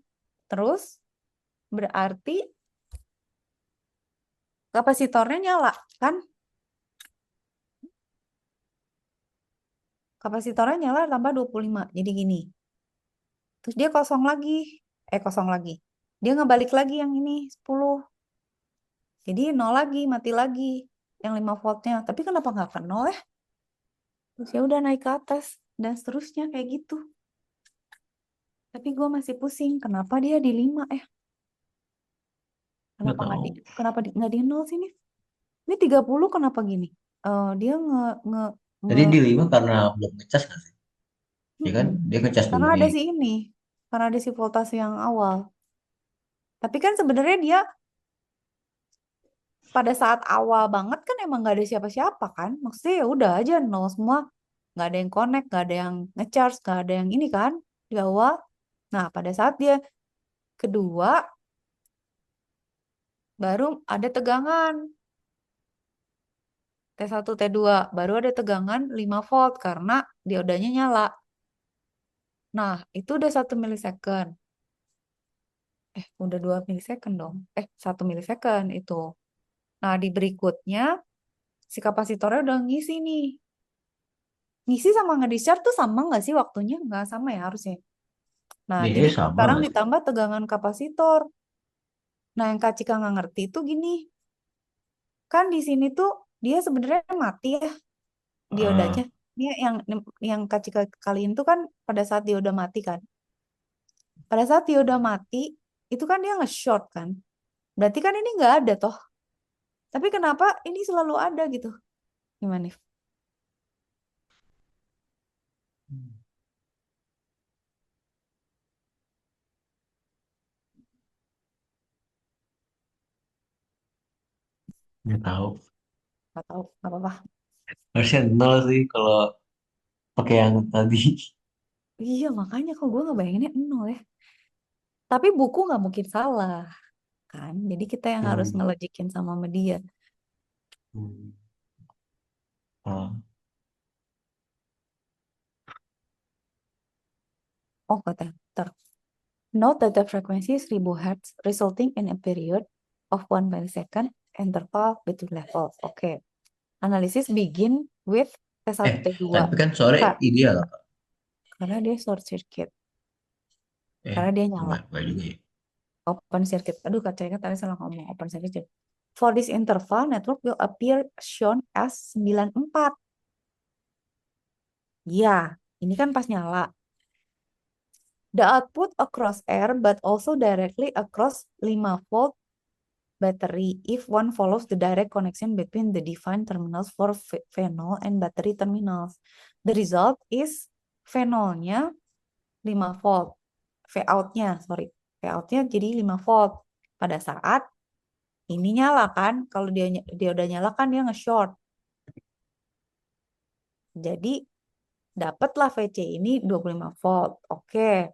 Terus berarti kapasitornya nyala kan? Kapasitornya nyala tambah 25. Jadi gini. Terus dia kosong lagi. Kosong lagi. Dia ngebalik lagi yang ini 10. Jadi 0 lagi, mati lagi yang 5 voltnya. Tapi kenapa nggak ke 0 ya? Terus ya udah naik ke atas dan seterusnya kayak gitu. Tapi gue masih pusing. Kenapa dia di 5 ya? Nggak Kenapa tahu. nggak di 0 sih nih? Ini 30 kenapa gini? Dia nge nge nge Tadi di 5 karena belum ngecas nggak sih? Ya kan? Mm-mm. Dia ngecas Karena dulu ada nih. si ini. Karena ada si voltase yang awal. Tapi kan sebenarnya dia pada saat awal banget kan emang nggak ada siapa-siapa kan. Maksudnya ya udah aja nol semua. Nggak ada yang connect, nggak ada yang ngecharge, nggak ada yang ini kan di awal. Nah, pada saat dia kedua, baru ada tegangan. T1, T2, baru ada tegangan 5 volt karena diodanya nyala. Nah, itu udah 1 milisecond. Udah 2 milisecond dong. 1 milisecond itu. Nah, di berikutnya, si kapasitornya udah ngisi nih. Ngisi sama nge-discharge tuh sama nggak sih waktunya? Nggak sama ya harusnya. Nah, jadi Biasanya sama sekarang nggak sih? ditambah tegangan kapasitor. Nah, yang Kak Cika nggak ngerti itu gini. Kan di sini tuh dia sebenarnya mati ya diodanya. Ah, Dia yang Kak Cika kaliin tuh kan pada saat dioda mati kan. Pada saat dioda mati, itu kan dia nge-short kan. Berarti kan ini nggak ada toh. Tapi kenapa ini selalu ada gitu? Gimana nih? Nggak tahu. Nggak tahu, nggak apa-apa. Harusnya nol sih kalau pakai yang tadi. Iya, makanya kok gue ngebayanginnya nol ya. Tapi buku nggak mungkin salah, kan? Jadi kita yang harus Hmm. ngelogikin sama dia. Hmm. Ah. Oh, kata. Ntar. Note that the frequency is 1000 Hz, resulting in a period of 1 millisecond interval between levels. Oke. Analisis begin with T1, Eh, T2. tapi kan sore Kak, ideal apa? karena dia short circuit. Eh, Karena dia nyala. enggak juga ya. Open circuit. Aduh, kacanya tadi salah ngomong. Open circuit. For this interval, network will appear shown as 94. Ya, ini kan pas nyala. The output across air, but also directly across 5 volt battery if one follows the direct connection between the defined terminals for phenol and battery terminals. The result is phenolnya 5 volt. V-outnya, sorry. V-outnya jadi 5 volt. Pada saat ini nyala kan, kalau dia udah nyala kan dia nge-short. Jadi dapatlah VC ini 25 volt. Oke,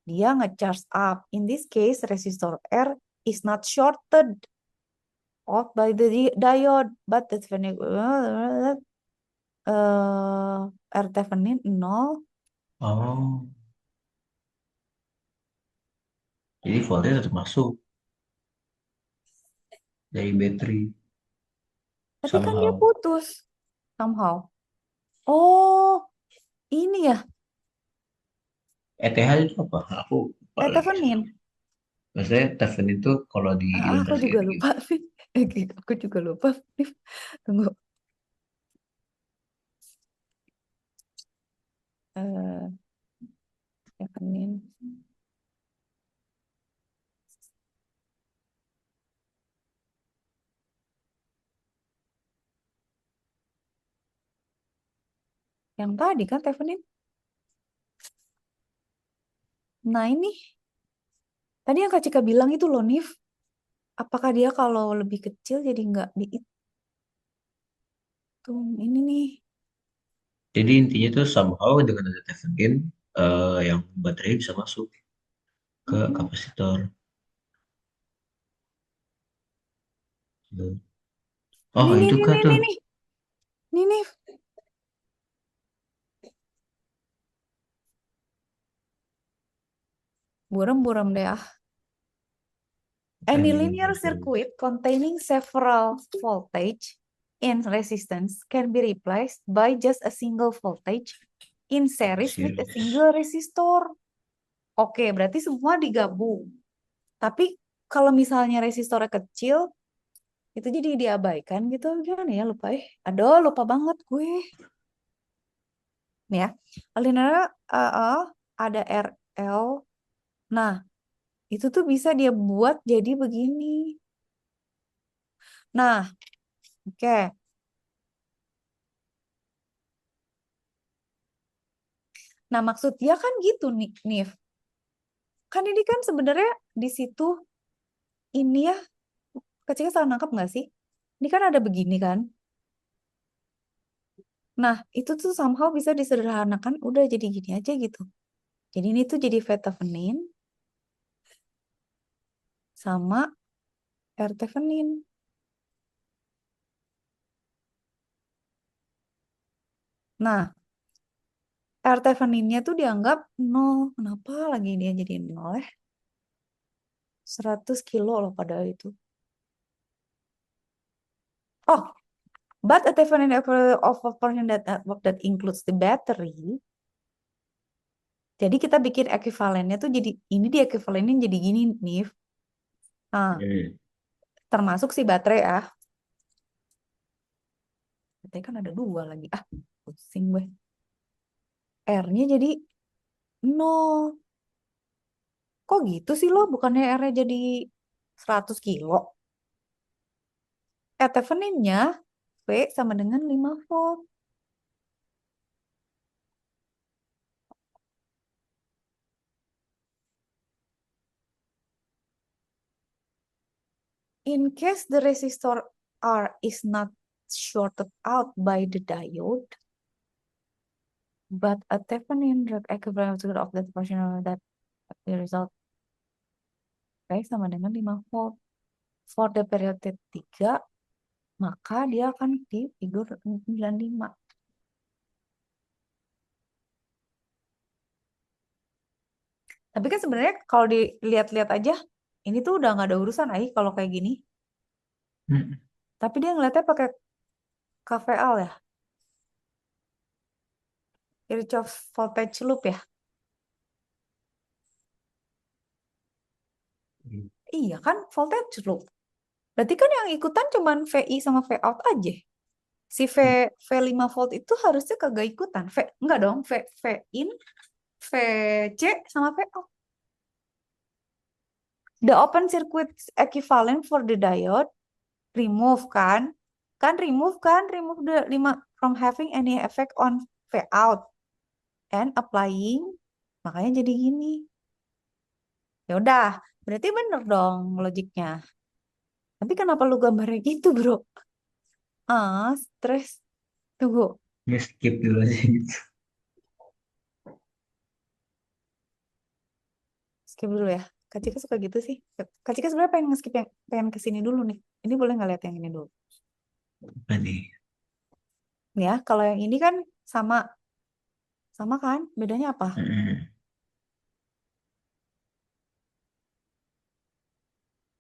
dia nge-charge up. In this case, resistor R is not shorted off by the diode, but the R Thevenin 0. Oh, jadi voltnya tetap masuk dari baterai Tapi kan dia somehow. putus somehow. Oh, ini ya, ETH itu apa? Aku lupa R lagi Thevenin. sekarang. Maksudnya Teven itu kalau Aku juga diilustrasikan lupa, gitu. Vin. Aku juga lupa, Vin. Tunggu. Eh, Thevenin. Yang tadi kan Thevenin. Nah ini, tadi yang Kak Cika bilang itu loh, Nif. Apakah dia kalau lebih kecil jadi nggak dihitung? Ini nih. Jadi intinya tuh somehow dengan ada Teven yang baterai bisa masuk ke Mm-mm. kapasitor. Oh Nih, nih, itu nih, kah nih, tuh? nih, nih. Nih, Nif. Buram-buram deh ah. Any Timing linear inverter. circuit containing several voltage in resistance can be replaced by just a single voltage in series with a Series. single resistor. Oke, berarti semua digabung. Tapi kalau misalnya resistornya kecil, itu jadi diabaikan gitu. Gimana ya, lupa Aduh, lupa banget gue. Nih ya, linear ada RL. Nah, itu tuh bisa dia buat jadi begini. Nah, oke. Nah, maksud dia kan gitu nih, Nif. Kan ini kan sebenarnya di situ ini ya, kecilnya salah nangkap nggak sih? Ini kan ada begini kan. Nah, itu tuh somehow bisa disederhanakan, udah jadi gini aja gitu. Jadi ini tuh jadi vetavenin sama ertevenin. Nah, erteveninnya tuh dianggap nol. Kenapa lagi dia jadi nol ya? 100 kilo loh padahal itu. Oh, but a Thevenin of a portion that network that includes the battery. Jadi kita bikin ekuivalennya tuh jadi ini di ekuivalenin jadi gini nih. Nah, Hmm. termasuk si baterai ah. Baterai kan ada dua lagi. Ah, pusing gue. R-nya jadi nol. Kok gitu sih lo? Bukannya R-nya jadi 100 kilo. Theveninnya V sama dengan 5 volt. In case the resistor R is not shorted out by the diode, but a Thevenin equivalent of that proportional that the result V sama dengan 5 volt. For the periode 3, maka dia akan di figur 95. Tapi kan sebenarnya kalau dilihat-lihat aja, ini tuh udah nggak ada urusan kalau kayak gini. Hmm. Tapi dia ngeliatnya pakai KVL ya, Kirchhoff voltage loop ya. Iya kan, voltage loop. Berarti kan yang ikutan cuman VI sama V out aja. Si V5 volt itu harusnya kagak ikutan. Enggak dong, V in, VC sama V out. The open circuit equivalent for the diode remove kan? Remove the 5 from having any effect on V out and applying, makanya jadi gini. Ya udah, berarti bener dong logiknya. Tapi kenapa lu gambarnya gitu, bro? Stres. Tunggu, Ya skip dulu aja gitu. skip dulu ya. Kak Cika suka gitu sih. Kak Cika sebenarnya pengen skip yang pengen kesini dulu nih. Ini boleh nggak lihat yang ini dulu? Apa nih? Nih ya, kalau yang ini kan sama sama kan? Bedanya apa? Hmm.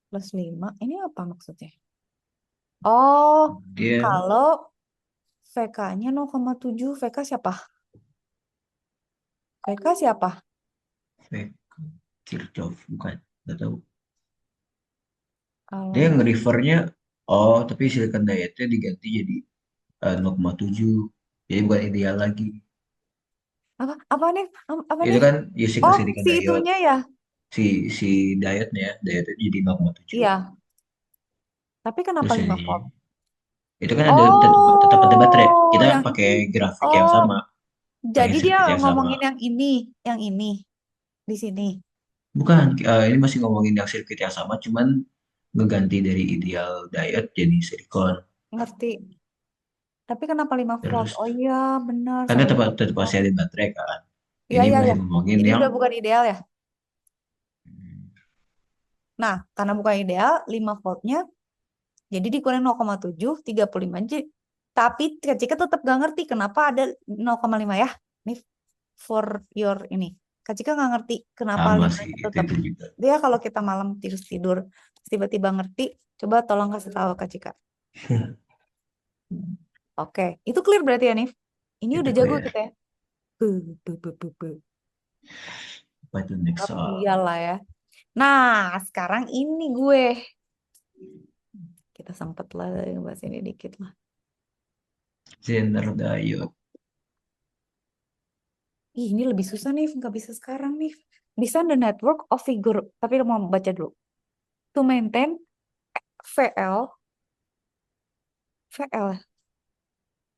Plus 5. Ini apa maksudnya? Oh, Dia kalau VK-nya 0,7, VK siapa? VK siapa? fake Kirchhoff bukan, nggak tahu. Dia Kalau nge-refernya, oh tapi silicon diode-nya diganti jadi 0,7, jadi bukan ideal lagi. apa nih? Apa Itu nih? kan using Oh, silicon si diode, itunya ya. si si diode-nya jadi 0,7. Iya, tapi kenapa Terus 5 ini volt? itu kan ada tetap ada baterai. Oh, Kita yang pakai ini. grafik yang Oh, sama, pakai jadi dia sirkuit yang sama. ngomongin yang ini di sini. Bukan, ini masih ngomongin yang sirkuit yang sama, cuman ngeganti dari ideal diode jadi silikon. Ngerti. Tapi kenapa 5 volt? Terus Oh iya, benar kan sama tetap 5 tetap volt. masih ada baterai kan. Iya, Ini iya, masih ya. ngomongin Ini yang udah bukan ideal ya. Nah, karena bukan ideal, 5 voltnya jadi dikurangin 0,7, 35 aja. Tapi Kak Cika tetap gak ngerti kenapa ada 0,5 ya. Ini for your ini. Kak Cika gak ngerti kenapa sama 5 sih nya itu tetap. itu juga. Dia kalau kita malam tidur tiba-tiba ngerti, coba tolong kasih tahu Kak Cika. Oke, itu clear berarti ya, Nif? Ini Itu udah jago clear. kita ya. Bu. Apa itu next Tapi soal? iyalah ya. Nah, sekarang ini gue. Kita sempet lah bahas ini dikit lah. Zener diode. Ih, ini lebih susah nih, nggak bisa sekarang nih. Design the network of figure, tapi mau baca dulu. To maintain VL, VL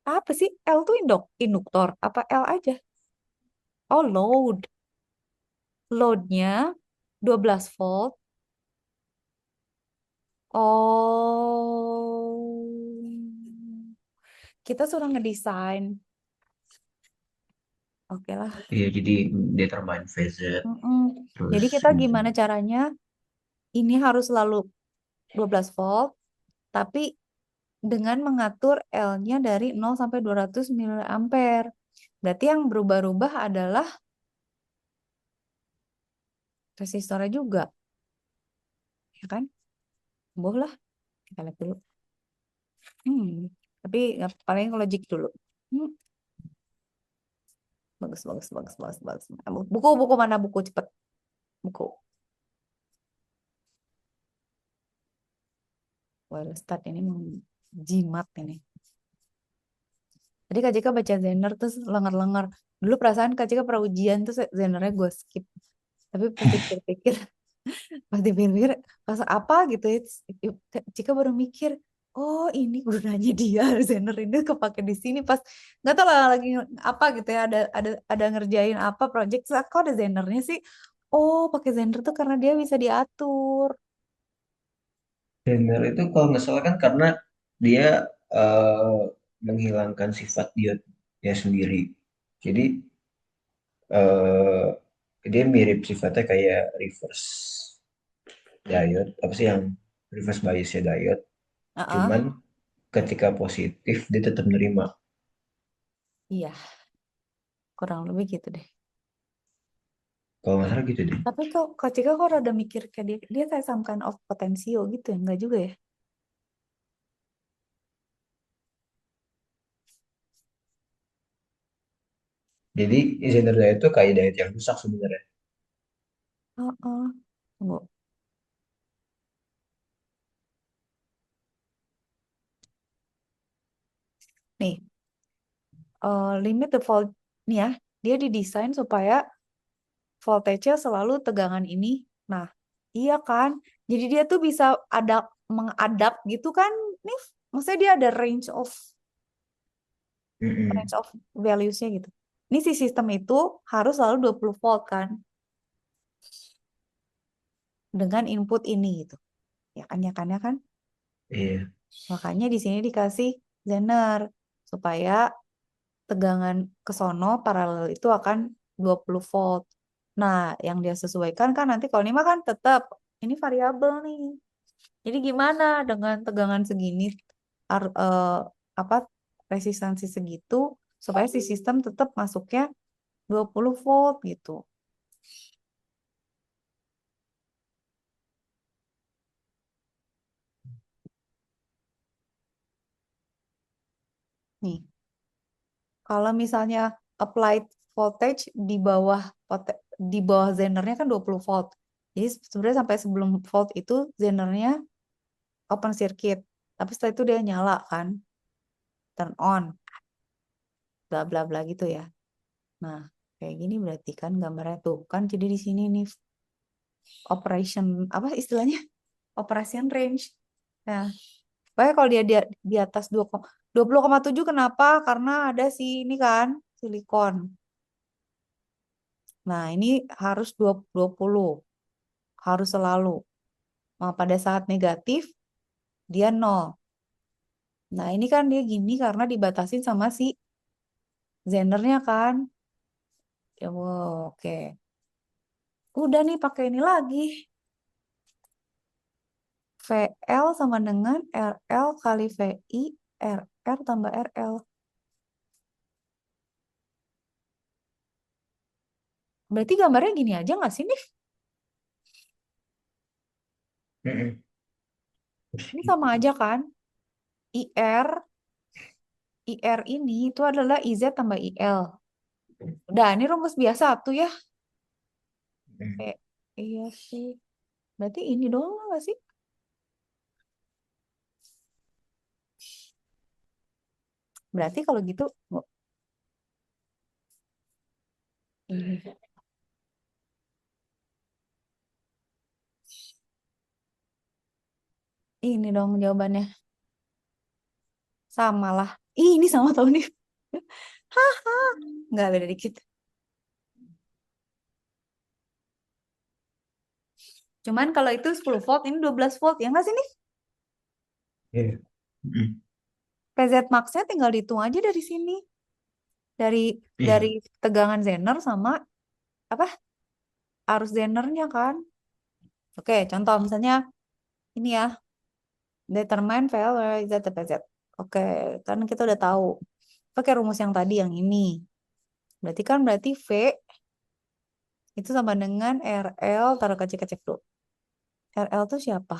apa sih? L tuh induktor, apa L aja? Oh, load. Loadnya 12 volt. Oh, kita sudah ngedesain. Oke lah. Iya, jadi determine phase Mm-mm. terus Jadi kita ini gimana semua. caranya? Ini harus selalu 12 volt, tapi dengan mengatur L-nya dari 0 sampai 200 miliampere. Berarti yang berubah-ubah adalah resistornya juga, ya kan? Boh lah, kita lihat dulu. Tapi paling logik dulu. Hmm, bagus. Buku mana buku cepet? Buku. Well, start ini jimat ini. Tadi Kak Jika baca Zener terus lengar-lengar. Dulu perasaan Kak Jika pernah ujian terus Zenernya gue skip. Tapi pas pikir-pikir Pas dipikir pas apa gitu ya, Cika baru mikir, oh ini gunanya dia Zener ini kepake di sini pas nggak tahu lah lagi apa gitu ya, ada ngerjain apa project, terus kok ada Zenernya sih. Oh, pakai Zener tuh karena dia bisa diatur. Banner itu kalau nggak salah kan karena dia eh, menghilangkan sifat diode sendiri. Jadi eh, dia mirip sifatnya kayak reverse diode, apa sih yang reverse biasnya diode. Heeh. Cuman ketika positif dia tetap nerima. Iya, kurang lebih gitu deh. Kalau nggak salah gitu deh. Tapi kok Cika kok rada mikir kayak dia kayak some kind of potensio gitu ya, enggak juga ya? Jadi genre diode itu kayak diode yang rusak sebenarnya. Heeh. Tunggu. Nih, limit the volt nih ya, dia didesain supaya voltage-nya selalu tegangan ini. Nah, iya kan? Jadi dia tuh bisa ada mengadap gitu kan? Nih, maksudnya dia ada Mm-mm. range of values-nya gitu. Ini si sistem itu harus selalu 20 volt kan dengan input ini gitu. Ya kan? Iya, Makanya di sini dikasih Zener supaya tegangan ke sono paralel itu akan 20 volt. Nah, yang dia sesuaikan kan nanti kalau ini mah kan tetap ini variabel nih. Jadi gimana dengan tegangan segini ar- eh, apa resistansi segitu supaya si sistem tetap masuknya 20 volt gitu. Nih, kalau misalnya applied voltage di bawah Zenernya kan 20 volt. Jadi sebenarnya sampai sebelum volt itu Zenernya open circuit. Tapi setelah itu dia nyala kan, turn on, bla bla bla gitu ya. Nah, kayak gini berarti kan gambarnya tuh kan jadi di sini nih operation apa istilahnya? Operation range. Nah, pokoknya kalau dia di atas 20,7 kenapa? Karena ada si ini kan silikon. Nah, ini harus 20 harus selalu. Nah, pada saat negatif dia nol. Nah, ini kan dia gini karena dibatasin sama si Zenernya kan. Ya, wow, oke. Udah nih pakai ini lagi. VL sama dengan RL kali VI, RR tambah RL. Berarti gambarnya gini aja nggak sih nih? mm-mm. Ini sama aja kan? IR, IR ini itu adalah IZ tambah IL. Udah, ini rumus biasa tuh ya. Mm. Eh, iya sih. Berarti ini doang nggak sih? Berarti kalau gitu, ini ini dong jawabannya. Sama lah. Ih, ini sama tau nih. Haha, nggak beda dikit. Cuman kalau itu 10 volt, ini 12 volt. Ya nggak sih nih? Iya. Mm. PZ Max-nya tinggal dihitung aja dari sini. Dari dari Iya. tegangan Zener sama apa arus Zenernya kan. Oke, contoh misalnya ini ya, determine failure is at the PZ. Oke, kan kita udah tahu. Pakai rumus yang tadi yang ini. Berarti V itu sama dengan RL, taruh kecil-kecil dulu. RL tuh siapa?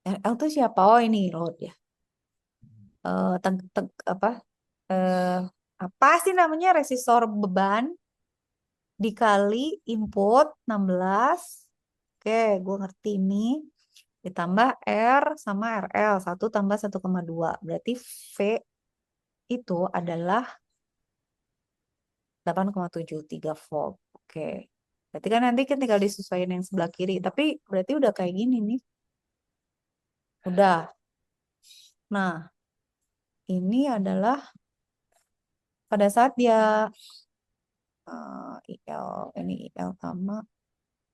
RL tuh siapa? Oh ini load ya. Apa? Eh, apa sih namanya resistor beban dikali input 16. Oke, gue ngerti ini. Ditambah R sama RL. 1 tambah 1,2. Berarti V itu adalah 8,73 volt. Oke. Berarti kan nanti kan tinggal disesuaikan yang sebelah kiri. Tapi berarti udah kayak gini nih. Udah. Nah, ini adalah pada saat dia IL, ini IL sama,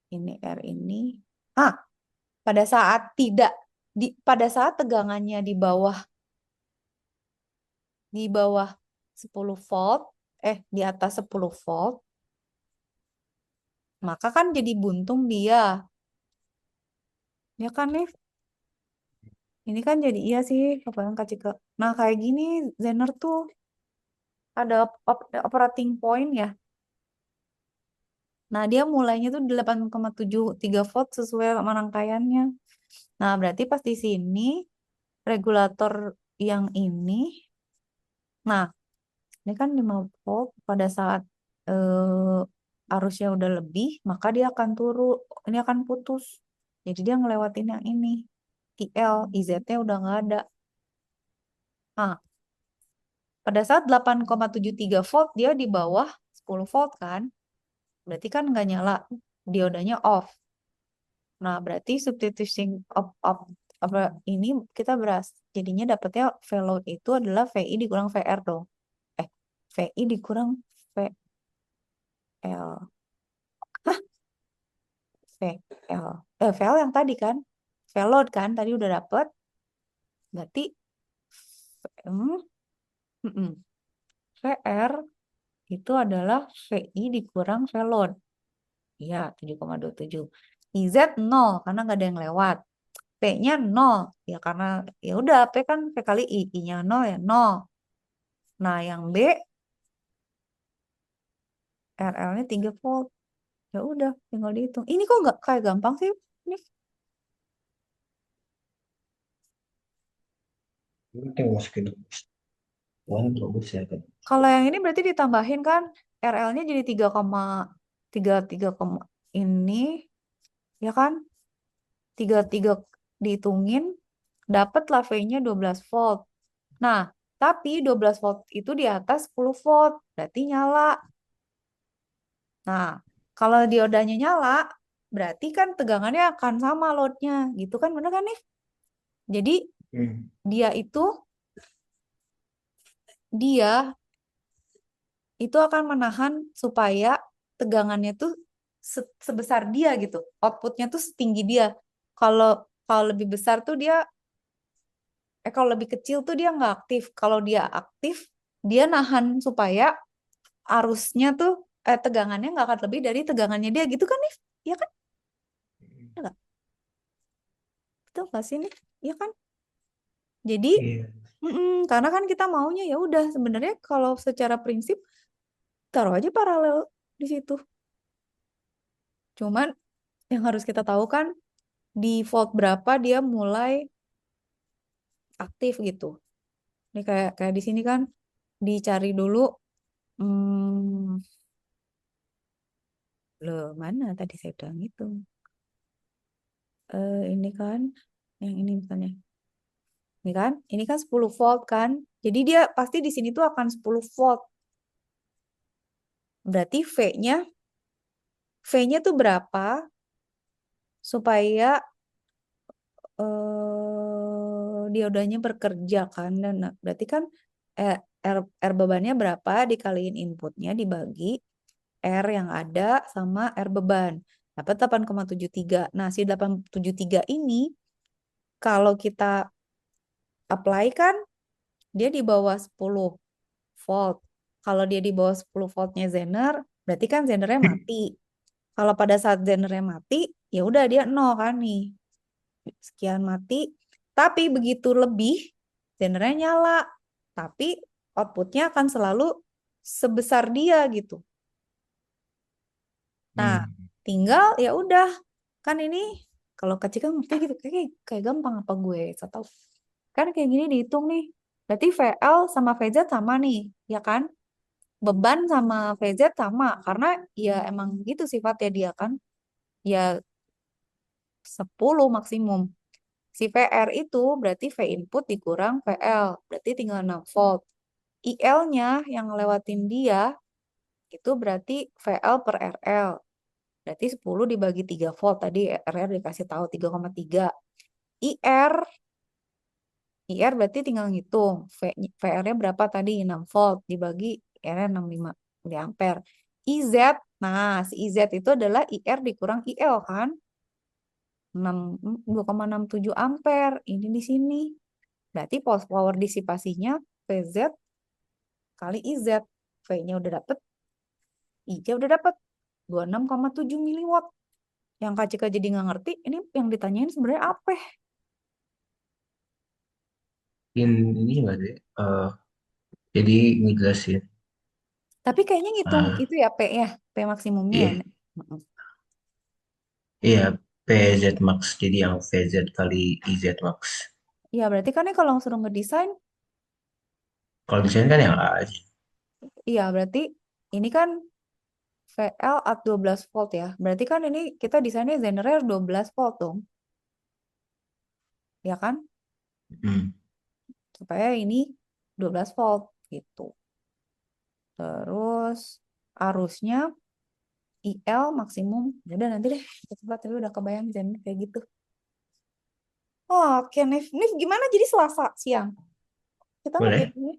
ini R ini. Ah, pada saat tidak, pada saat tegangannya di bawah 10 volt, di atas 10 volt, maka kan jadi buntung dia. Ya kan, nih? Ini kan jadi iya sih, kebayang Kak Cika. Nah, kayak gini Zener tuh ada operating point ya. Nah, dia mulainya tuh 8,73 volt sesuai sama rangkaiannya. Nah, berarti pas di sini regulator yang ini, nah, ini kan 5 volt pada saat arusnya udah lebih, maka dia akan turun, ini akan putus. Jadi dia ngelewatin yang ini. IL, IZ-nya udah nggak ada. Nah, pada saat 8,73 volt dia di bawah 10 volt kan. Berarti kan nggak nyala, diodanya off. Nah, berarti substituting apa ini kita jadinya dapatnya V load itu adalah VI dikurang VR dong. VI dikurang VL. VL. VL yang tadi kan. V load kan tadi udah dapet. Berarti hmm, VR itu adalah VI dikurang V load. Iya, 7,27. IZ 0 karena nggak ada yang lewat. P-nya 0. Ya karena ya udah P kan P kali I. I-nya 0 ya 0. Nah, yang B RL-nya 3 volt. Ya udah, tinggal dihitung. Ini kok nggak kayak gampang sih? Ini Ini masukin uang terus ya kan. kalau yang ini berarti ditambahin kan RL-nya jadi 3,33 ini ya kan? 33 dihitungin dapatlah V-nya 12 volt. Nah, tapi 12 volt itu di atas 10 volt, berarti nyala. Nah, kalau diodanya nyala, berarti kan tegangannya akan sama loadnya, gitu kan, bener kan nih? Jadi dia itu akan menahan supaya tegangannya tuh sebesar dia gitu, outputnya tuh setinggi dia. Kalau kalau lebih besar tuh dia, kalau lebih kecil tuh dia nggak aktif. Kalau dia aktif, dia nahan supaya arusnya tuh tegangannya nggak akan lebih dari tegangannya dia gitu kan nih? Iya kan? Iya nggak? Betul nggak sih nih? Iya kan? Jadi, Iya. karena kan kita maunya ya udah sebenarnya kalau secara prinsip taruh aja paralel di situ. Cuman yang harus kita tahu kan di volt berapa dia mulai aktif gitu. Ini kayak di sini kan dicari dulu. Hmm, Loh, mana tadi saya bilang itu? Ini kan yang ini misalnya. Ini kan 10 volt kan. Jadi dia pasti di sini tuh akan 10 volt. Berarti V-nya tuh berapa supaya diodanya bekerja kan. Dan berarti kan R bebannya berapa dikaliin inputnya dibagi R yang ada sama R beban. Dapat 8,73. Nah, si 873 ini kalau kita apply kan dia di bawah 10 volt. Kalau dia di bawah 10 voltnya Zener, berarti kan Zenernya mati. Kalau pada saat Zenernya mati, ya udah dia nol kan nih. Sekian mati. Tapi begitu lebih, Zenernya nyala. Tapi outputnya akan selalu sebesar dia gitu. Nah, tinggal ya udah. Kan ini kalau kecil kan ngerti gitu kayak gampang apa gue tahu. Kan kayak gini dihitung nih. Berarti VL sama VZ sama nih, ya kan? Beban sama VZ sama karena ya emang gitu sifatnya dia kan. Ya 10 maksimum. Si VR itu berarti V input dikurang VL, berarti tinggal 6 volt. IL-nya yang ngelewatin dia itu berarti VL per RL. Berarti 10 dibagi 3 volt. Tadi RR dikasih tahu 3,3. IR, IR berarti tinggal ngitung. VR-nya berapa tadi? 6 volt dibagi IR-nya 65 miliampere. IZ, nah si IZ itu adalah IR dikurang IL kan? 2,67 ampere. Ini di sini. Berarti power disipasinya PZ kali IZ. V-nya udah dapet, I-nya udah dapet 26,7 miliwatt. Yang Kak Cika jadi nggak ngerti, ini yang ditanyain sebenarnya apa? Ini juga deh. Jadi ngejelasin. Tapi kayaknya ngitung ah itu ya P ya, P maksimumnya ya. iya, Mm-mm. iya, PZ Max. Jadi yang VZ kali IZ Max. Iya berarti kan ini kalau suruh ngedesain, Kalau desain kan yang A aja. iya berarti ini kan VL at 12 volt ya. Berarti kan ini kita desainnya Zenernya 12 volt dong, ya kan? Hmm. Supaya ini 12 volt gitu. Terus arusnya IL maksimum. Ya udah nanti deh, kita coba tapi udah kebayang Zen kayak gitu. Oh, oke, Nif gimana jadi Selasa siang? Kita Boleh? ngerjain ini.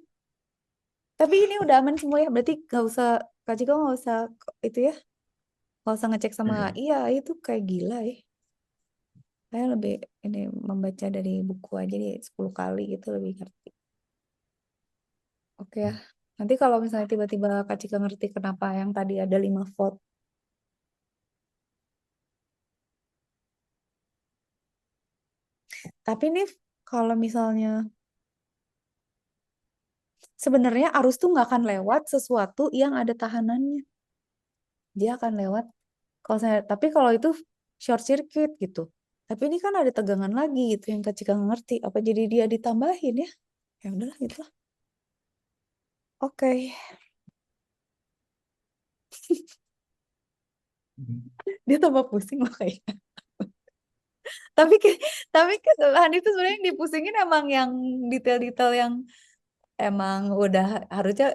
Tapi ini udah aman semua ya. Berarti gak usah, Kak Ciko gak usah itu ya. Gak usah ngecek sama Hmm. iya itu kayak gila ya. Saya lebih ini membaca dari buku aja di 10 kali gitu lebih ngerti. Oke ya. Nanti kalau misalnya tiba-tiba Kak Cika ngerti kenapa yang tadi ada 5 volt. Tapi nih kalau misalnya sebenarnya arus tuh nggak akan lewat sesuatu yang ada tahanannya. Dia akan lewat kalau saya, tapi kalau itu short circuit gitu. Tapi ini kan ada tegangan lagi gitu yang Kak Cika nggak ngerti. Apa jadi dia ditambahin ya? Ya udahlah gitu lah. Oke, dia tambah pusing loh kayaknya. Tapi tapi kesalahan itu sebenarnya yang dipusingin emang yang detail-detail yang emang udah harusnya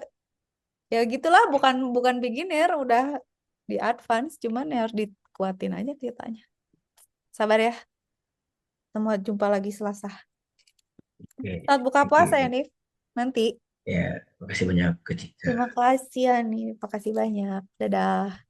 ya gitulah, bukan bukan beginner, udah di advance, cuman ya harus dikuatin aja ceritanya. Sabar ya, semua jumpa lagi Selasa. Oke, Saat buka thank puasa ya, you. Nif. Nanti. Ya, makasih banyak ke Cika. Terima kasih ya, Nif. Makasih banyak. Dadah.